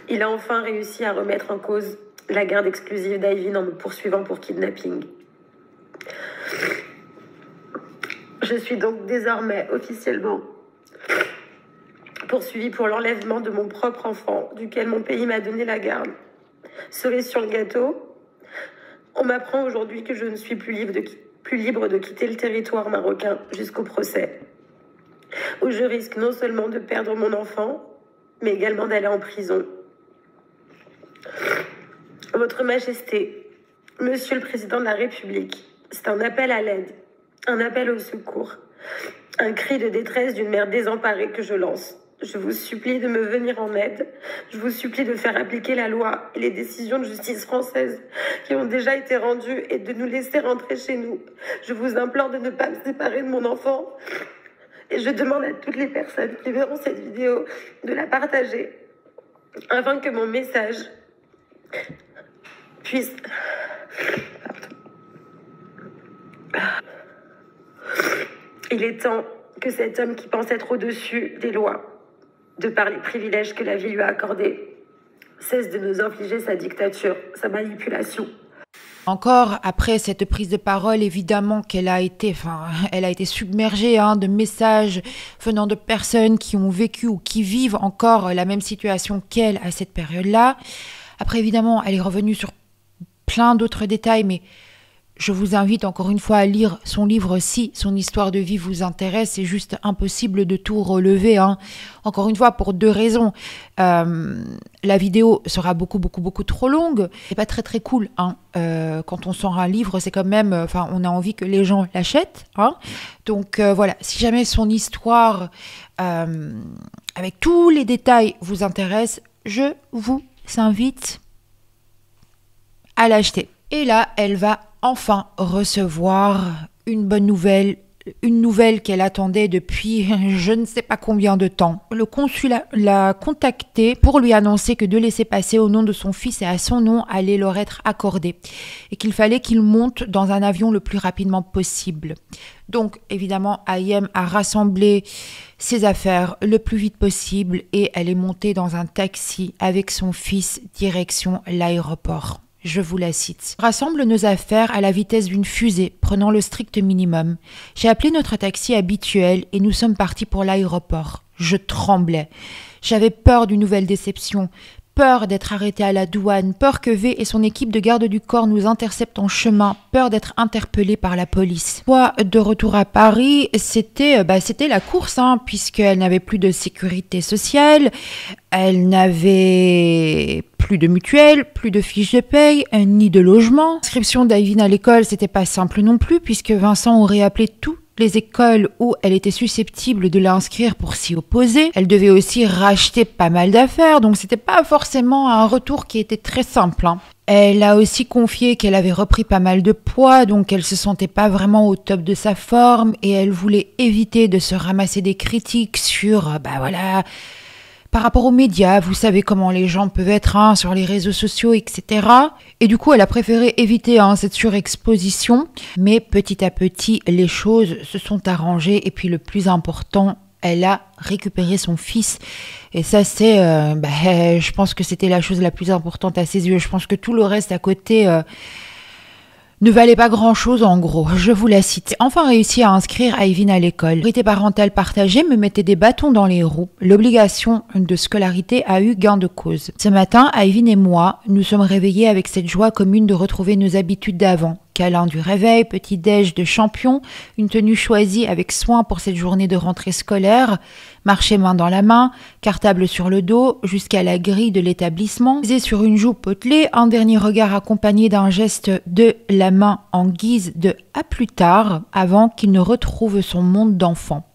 Il a enfin réussi à remettre en cause la garde exclusive d'Ayvin en me poursuivant pour kidnapping. Je suis donc désormais officiellement poursuivie pour l'enlèvement de mon propre enfant, duquel mon pays m'a donné la garde. Cerise sur le gâteau, on m'apprend aujourd'hui que je ne suis plus libre de quitter le territoire marocain jusqu'au procès, où je risque non seulement de perdre mon enfant, mais également d'aller en prison. Votre Majesté, Monsieur le Président de la République, c'est un appel à l'aide, un appel au secours, un cri de détresse d'une mère désemparée que je lance. Je vous supplie de me venir en aide. Je vous supplie de faire appliquer la loi et les décisions de justice françaises qui ont déjà été rendues et de nous laisser rentrer chez nous. Je vous implore de ne pas me séparer de mon enfant. Et je demande à toutes les personnes qui verront cette vidéo de la partager afin que mon message puisse... Il est temps que cet homme qui pense être au-dessus des lois de par les privilèges que la vie lui a accordés, cesse de nous infliger sa dictature, sa manipulation. Encore après cette prise de parole, évidemment qu'elle a été, elle a été submergée de messages venant de personnes qui ont vécu ou qui vivent encore la même situation qu'elle à cette période-là. Après, évidemment, elle est revenue sur plein d'autres détails, mais je vous invite encore une fois à lire son livre si son histoire de vie vous intéresse. C'est juste impossible de tout relever. Encore une fois, pour deux raisons. La vidéo sera beaucoup trop longue. C'est pas très cool. Quand on sort un livre, c'est quand même... on a envie que les gens l'achètent. Donc voilà, si jamais son histoire, avec tous les détails, vous intéresse, je vous invite à l'acheter. Et là, elle va enfin recevoir une bonne nouvelle, une nouvelle qu'elle attendait depuis je ne sais pas combien de temps. Le consulat l'a contacté pour lui annoncer que de laisser-passer au nom de son fils et à son nom allait leur être accordé et qu'il fallait qu'il monte dans un avion le plus rapidement possible. Donc évidemment, Ayem a rassemblé ses affaires le plus vite possible et elle est montée dans un taxi avec son fils direction l'aéroport. Je vous la cite. « Rassemble nos affaires à la vitesse d'une fusée, prenant le strict minimum. J'ai appelé notre taxi habituel et nous sommes partis pour l'aéroport. Je tremblais. J'avais peur d'une nouvelle déception, peur d'être arrêté à la douane, peur que V et son équipe de garde du corps nous interceptent en chemin, peur d'être interpellé par la police. » De retour à Paris, c'était la course, puisqu'elle n'avait plus de sécurité sociale, elle n'avait plus de mutuelle, plus de fiches de paye, ni de logement. L'inscription d'Ayvin à l'école, c'était pas simple non plus, puisque Vincent aurait appelé toutes les écoles où elle était susceptible de l'inscrire pour s'y opposer. Elle devait aussi racheter pas mal d'affaires, donc c'était pas forcément un retour qui était très simple. Elle a aussi confié qu'elle avait repris pas mal de poids, donc elle se sentait pas vraiment au top de sa forme et elle voulait éviter de se ramasser des critiques sur, par rapport aux médias, vous savez comment les gens peuvent être sur les réseaux sociaux, etc. Et du coup, elle a préféré éviter cette surexposition. Mais petit à petit, les choses se sont arrangées. Et puis le plus important, elle a récupéré son fils. Et ça, c'est, je pense que c'était la chose la plus importante à ses yeux. Je pense que tout le reste à côté... ne valait pas grand-chose en gros, je vous la cite. J'ai enfin réussi à inscrire Ayvin à l'école. L'autorité parentale partagée me mettait des bâtons dans les roues. L'obligation de scolarité a eu gain de cause. Ce matin, Ayvin et moi, nous sommes réveillés avec cette joie commune de retrouver nos habitudes d'avant. Câlin du réveil, petit-déj de champion, une tenue choisie avec soin pour cette journée de rentrée scolaire, marcher main dans la main, cartable sur le dos, jusqu'à la grille de l'établissement, posé sur une joue potelée, un dernier regard accompagné d'un geste de la main en guise de « à plus tard » avant qu'il ne retrouve son monde d'enfant.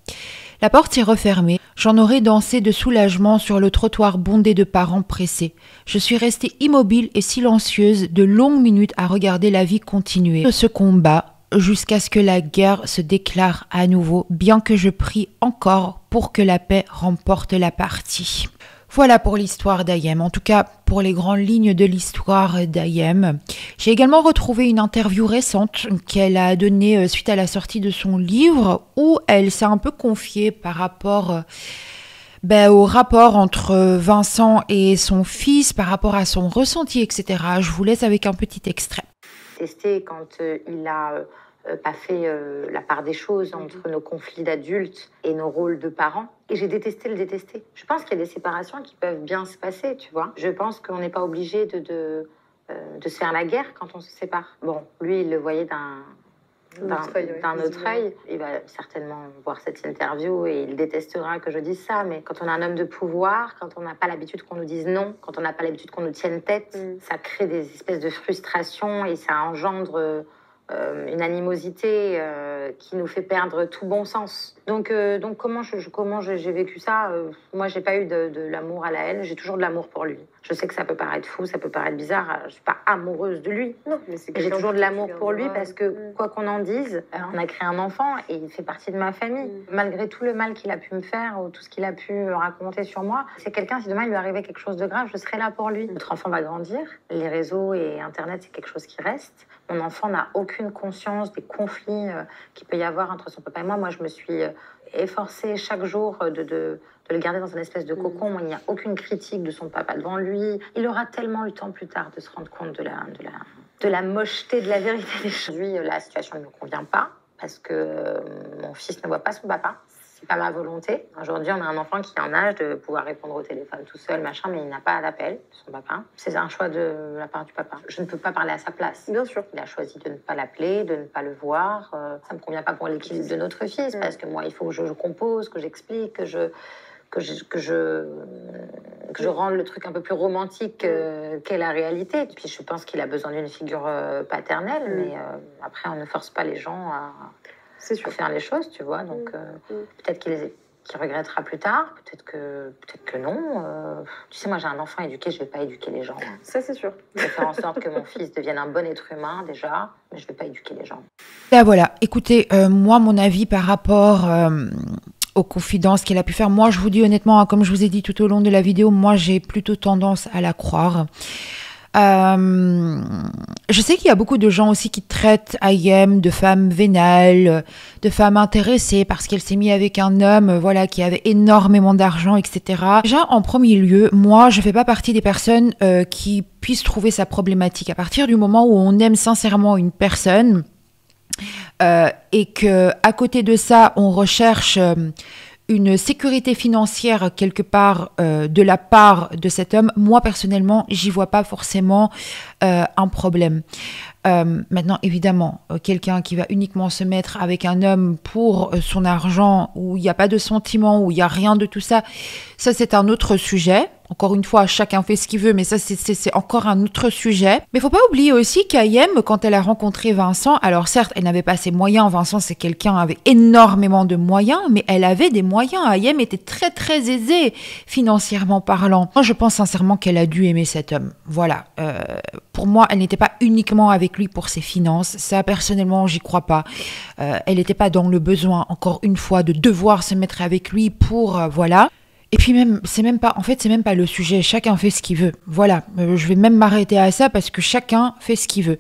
La porte s'est refermée. J'en aurais dansé de soulagement sur le trottoir bondé de parents pressés. Je suis restée immobile et silencieuse de longues minutes à regarder la vie continuer de ce combat jusqu'à ce que la guerre se déclare à nouveau, bien que je prie encore pour que la paix remporte la partie. Voilà pour l'histoire d'Ayem, en tout cas pour les grandes lignes de l'histoire d'Ayem. J'ai également retrouvé une interview récente qu'elle a donnée suite à la sortie de son livre où elle s'est un peu confiée par rapport au rapport entre Vincent et son fils, par rapport à son ressenti, etc. Je vous laisse avec un petit extrait. Testé quand il a pas fait la part des choses entre nos conflits d'adultes et nos rôles de parents. Et j'ai détesté le détester. Je pense qu'il y a des séparations qui peuvent bien se passer, tu vois. Je pense qu'on n'est pas obligé de se faire la guerre quand on se sépare. Bon, lui, il le voyait d'un autre œil. Il va certainement voir cette interview et il détestera que je dise ça, mais quand on a un homme de pouvoir, quand on n'a pas l'habitude qu'on nous dise non, quand on n'a pas l'habitude qu'on nous tienne tête, ça crée des espèces de frustrations et ça engendre une animosité qui nous fait perdre tout bon sens. Donc comment j'ai vécu ça, moi j'ai pas eu de l'amour à la haine, j'ai toujours de l'amour pour lui. Je sais que ça peut paraître fou, ça peut paraître bizarre. Je suis pas amoureuse de lui. Non, mais c'est J'ai toujours de l'amour pour lui parce que, quoi qu'on en dise, on a créé un enfant et il fait partie de ma famille. Malgré tout le mal qu'il a pu me faire ou tout ce qu'il a pu raconter sur moi, c'est quelqu'un, si demain il lui arrivait quelque chose de grave, je serai là pour lui. Notre enfant va grandir. Les réseaux et Internet, c'est quelque chose qui reste. Mon enfant n'a aucune conscience des conflits qu'il peut y avoir entre son papa et moi. Moi, je me suis efforcée chaque jour de le garder dans une espèce de cocon où il n'y a aucune critique de son papa devant lui. Il aura tellement eu le temps plus tard de se rendre compte de la mocheté de la vérité des choses. Aujourd'hui, la situation ne me convient pas parce que mon fils ne voit pas son papa. C'est pas ma volonté. Aujourd'hui, on a un enfant qui est en âge de pouvoir répondre au téléphone tout seul, machin, mais il n'a pas d'appel de son papa. C'est un choix de la part du papa. Je ne peux pas parler à sa place. Bien sûr. Il a choisi de ne pas l'appeler, de ne pas le voir. Ça me convient pas pour l'équilibre de notre fils, parce que moi, il faut que je compose, que j'explique, que je rende le truc un peu plus romantique qu'est la réalité. Puis je pense qu'il a besoin d'une figure paternelle, mais après, on ne force pas les gens à faire les choses, tu vois. Donc, peut-être qu'il regrettera plus tard, peut-être que non. Tu sais, moi, j'ai un enfant éduqué, je vais pas éduquer les gens. Ça, c'est sûr. Je vais faire en sorte que mon fils devienne un bon être humain, déjà, mais je vais pas éduquer les gens. Là, voilà. Écoutez, moi, mon avis par rapport aux confidences qu'elle a pu faire, moi, je vous dis honnêtement, comme je vous ai dit tout au long de la vidéo, moi, j'ai plutôt tendance à la croire. Je sais qu'il y a beaucoup de gens aussi qui traitent Ayem de femme vénale, de femme intéressée parce qu'elle s'est mise avec un homme, voilà, qui avait énormément d'argent, etc. Déjà, en premier lieu, moi, je fais pas partie des personnes qui puissent trouver ça problématique. À partir du moment où on aime sincèrement une personne et que à côté de ça, on recherche une sécurité financière quelque part de la part de cet homme, moi personnellement, j'y vois pas forcément un problème. Maintenant, évidemment, quelqu'un qui va uniquement se mettre avec un homme pour son argent, où il n'y a pas de sentiments, où il n'y a rien de tout ça, ça c'est un autre sujet. Encore une fois, chacun fait ce qu'il veut, mais ça, c'est encore un autre sujet. Mais il faut pas oublier aussi qu'Ayem, quand elle a rencontré Vincent, alors certes, elle n'avait pas ses moyens. Vincent, c'est quelqu'un avec énormément de moyens, mais elle avait des moyens. Ayem était très, très aisée, financièrement parlant. Moi, je pense sincèrement qu'elle a dû aimer cet homme. Voilà. Pour moi, elle n'était pas uniquement avec lui pour ses finances. Ça, personnellement, j'y crois pas. Elle n'était pas dans le besoin, encore une fois, de devoir se mettre avec lui pour, voilà. Et puis même, c'est même pas le sujet. Chacun fait ce qu'il veut. Voilà. Je vais même m'arrêter à ça parce que chacun fait ce qu'il veut.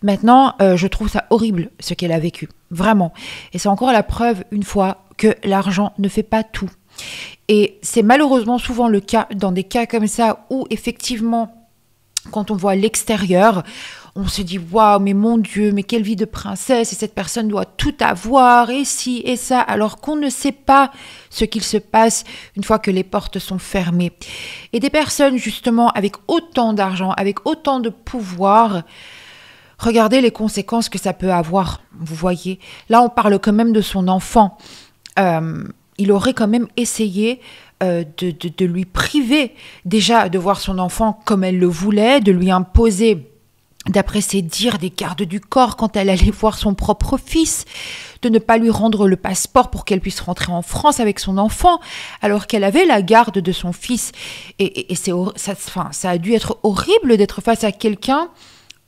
Maintenant, je trouve ça horrible ce qu'elle a vécu. Vraiment. Et c'est encore la preuve, une fois, que l'argent ne fait pas tout. Et c'est malheureusement souvent le cas dans des cas comme ça où effectivement, quand on voit l'extérieur, on se dit « Waouh, mais mon Dieu, mais quelle vie de princesse, et cette personne doit tout avoir, et ci, et ça », alors qu'on ne sait pas ce qu'il se passe une fois que les portes sont fermées. Et des personnes, justement, avec autant d'argent, avec autant de pouvoir, regardez les conséquences que ça peut avoir, vous voyez. Là, on parle quand même de son enfant. Il aurait quand même essayé de lui priver, déjà, de voir son enfant comme elle le voulait, de lui imposer, d'après ses dires, des gardes du corps quand elle allait voir son propre fils, de ne pas lui rendre le passeport pour qu'elle puisse rentrer en France avec son enfant, alors qu'elle avait la garde de son fils. Et ça a dû être horrible d'être face à quelqu'un,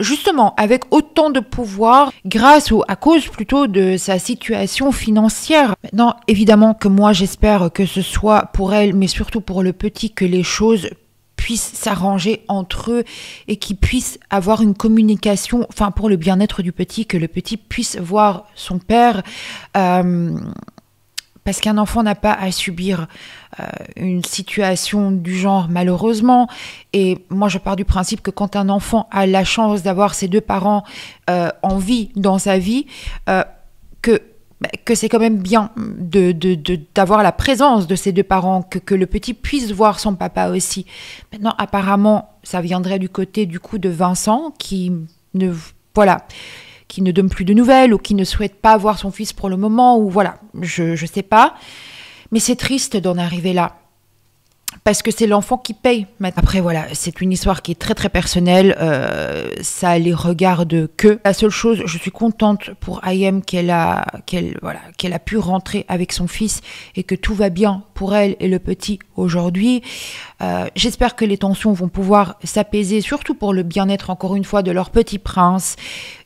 justement, avec autant de pouvoir, grâce ou à cause plutôt de sa situation financière. Maintenant, évidemment que moi, j'espère que ce soit pour elle, mais surtout pour le petit, que les choses puissent s'arranger entre eux et qu'ils puissent avoir une communication, enfin pour le bien-être du petit, que le petit puisse voir son père, parce qu'un enfant n'a pas à subir une situation du genre malheureusement. Et moi je pars du principe que quand un enfant a la chance d'avoir ses deux parents en vie dans sa vie, que c'est quand même bien d'avoir la présence de ses deux parents, que le petit puisse voir son papa aussi. Maintenant, apparemment, ça viendrait du côté du coup de Vincent qui ne donne plus de nouvelles ou qui ne souhaite pas voir son fils pour le moment, ou voilà, je sais pas. Mais c'est triste d'en arriver là. parce que c'est l'enfant qui paye. Après, voilà, c'est une histoire qui est très, très personnelle. Ça les regarde que. La seule chose, je suis contente pour Ayem qu'elle a pu rentrer avec son fils et que tout va bien pour elle et le petit aujourd'hui. J'espère que les tensions vont pouvoir s'apaiser, surtout pour le bien-être, encore une fois, de leur petit prince.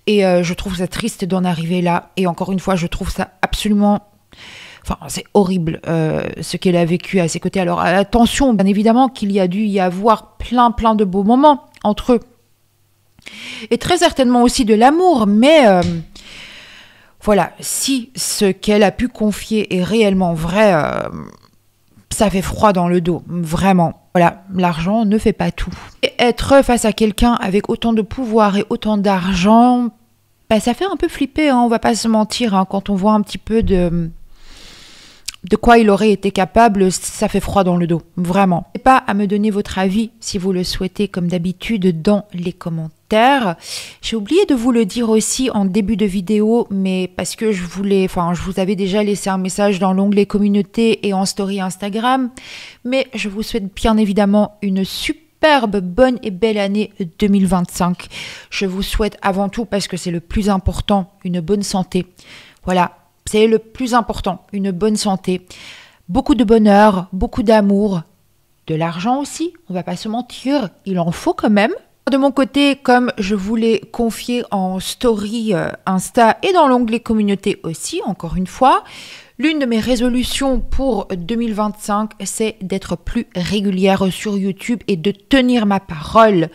Et je trouve ça triste d'en arriver là. Et encore une fois, je trouve ça absolument... Enfin, c'est horrible ce qu'elle a vécu à ses côtés. Alors, attention, bien évidemment qu'il y a dû y avoir plein de beaux moments entre eux. Et très certainement aussi de l'amour. Mais voilà, si ce qu'elle a pu confier est réellement vrai, ça fait froid dans le dos, vraiment. Voilà, l'argent ne fait pas tout. Et être face à quelqu'un avec autant de pouvoir et autant d'argent, bah, ça fait un peu flipper, hein, on va pas se mentir, hein, quand on voit un petit peu de quoi il aurait été capable, ça fait froid dans le dos, vraiment. N'hésitez pas à me donner votre avis, si vous le souhaitez, comme d'habitude, dans les commentaires. J'ai oublié de vous le dire aussi en début de vidéo, mais parce que je vous avais déjà laissé un message dans l'onglet communauté et en story Instagram, mais je vous souhaite bien évidemment une superbe, bonne et belle année 2025. Je vous souhaite avant tout, parce que c'est le plus important, une bonne santé. Voilà. C'est le plus important, une bonne santé, beaucoup de bonheur, beaucoup d'amour, de l'argent aussi, on va pas se mentir, il en faut quand même. De mon côté, comme je vous l'ai confié en story Insta et dans l'onglet communauté aussi, encore une fois, l'une de mes résolutions pour 2025, c'est d'être plus régulière sur YouTube et de tenir ma parole.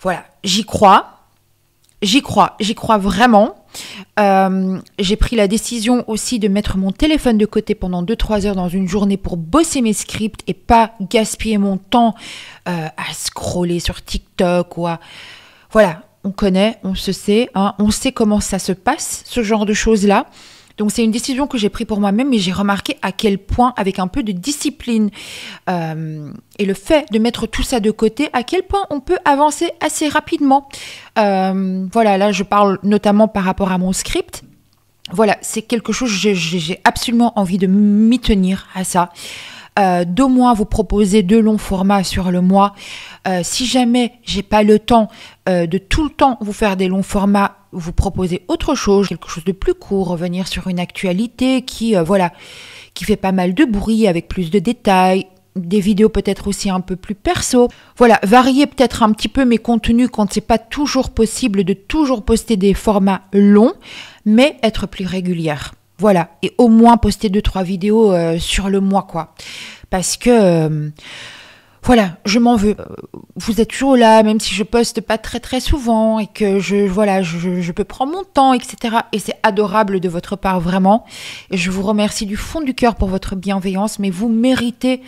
Voilà, j'y crois vraiment. J'ai pris la décision aussi de mettre mon téléphone de côté pendant 2-3 heures dans une journée pour bosser mes scripts et pas gaspiller mon temps à scroller sur TikTok ou à... Voilà, on connaît, on se sait, hein, on sait comment ça se passe, ce genre de choses-là. Donc c'est une décision que j'ai prise pour moi-même, mais j'ai remarqué à quel point, avec un peu de discipline et le fait de mettre tout ça de côté, à quel point on peut avancer assez rapidement. Voilà, là je parle notamment par rapport à mon script. Voilà, c'est quelque chose, j'ai absolument envie de m'y tenir à ça. D'au moins vous proposer 2 longs formats sur le mois. Si jamais j'ai pas le temps de tout le temps vous faire des longs formats, vous proposer autre chose, quelque chose de plus court, revenir sur une actualité qui fait pas mal de bruit avec plus de détails, des vidéos peut-être aussi un peu plus perso. Voilà, varier peut-être un petit peu mes contenus quand c'est pas toujours possible de toujours poster des formats longs, mais être plus régulière. Voilà, et au moins poster 2-3 vidéos sur le mois, quoi. Parce que, voilà, je m'en veux. Vous êtes toujours là, même si je poste pas très souvent et que je peux prendre mon temps, etc. Et c'est adorable de votre part, vraiment. Et je vous remercie du fond du cœur pour votre bienveillance, mais vous méritez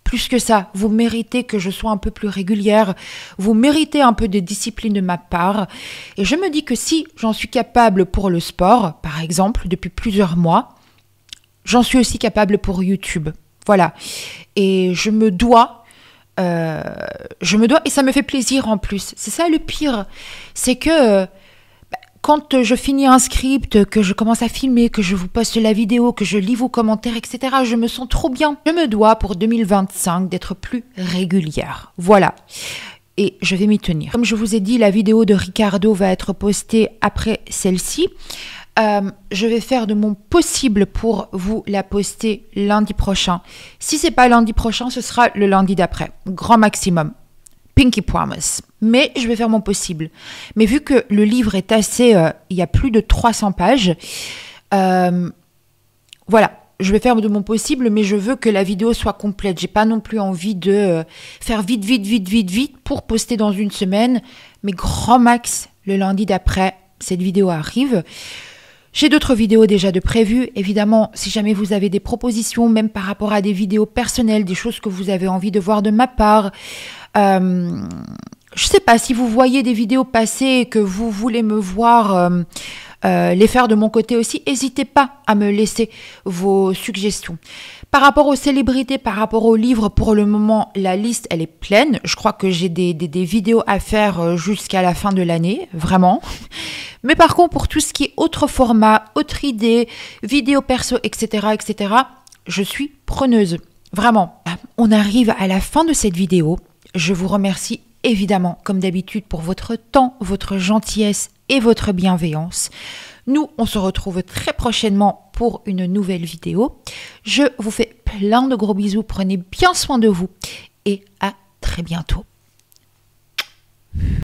plus que ça. Vous méritez que je sois un peu plus régulière. Vous méritez un peu de discipline de ma part. Et je me dis que si j'en suis capable pour le sport, par exemple, depuis plusieurs mois, j'en suis aussi capable pour YouTube. Voilà. Et je me dois, et ça me fait plaisir en plus. C'est ça le pire. C'est que quand je finis un script, que je commence à filmer, que je vous poste la vidéo, que je lis vos commentaires, etc., je me sens trop bien. Je me dois pour 2025 d'être plus régulière. Voilà. Et je vais m'y tenir. Comme je vous ai dit, la vidéo de Ricardo va être postée après celle-ci. Je vais faire de mon possible pour vous la poster lundi prochain. Si c'est pas lundi prochain, ce sera le lundi d'après. Grand maximum. Pinky promise. Mais je vais faire mon possible. Mais vu que le livre est assez... il y a plus de 300 pages. Voilà. Je vais faire de mon possible, mais je veux que la vidéo soit complète. J'ai pas non plus envie de faire vite pour poster dans une semaine. Mais grand max, le lundi d'après, cette vidéo arrive. J'ai d'autres vidéos déjà de prévues. Évidemment, si jamais vous avez des propositions, même par rapport à des vidéos personnelles, des choses que vous avez envie de voir de ma part... je sais pas, si vous voyez des vidéos passer et que vous voulez me voir les faire de mon côté aussi, n'hésitez pas à me laisser vos suggestions. Par rapport aux célébrités, par rapport aux livres, pour le moment, la liste, elle est pleine. Je crois que j'ai des vidéos à faire jusqu'à la fin de l'année, vraiment. Mais par contre, pour tout ce qui est autre format, autre idée, vidéo perso, etc., je suis preneuse. vraiment, on arrive à la fin de cette vidéo. Je vous remercie évidemment, comme d'habitude, pour votre temps, votre gentillesse et votre bienveillance. Nous, on se retrouve très prochainement pour une nouvelle vidéo. Je vous fais plein de gros bisous. Prenez bien soin de vous et à très bientôt.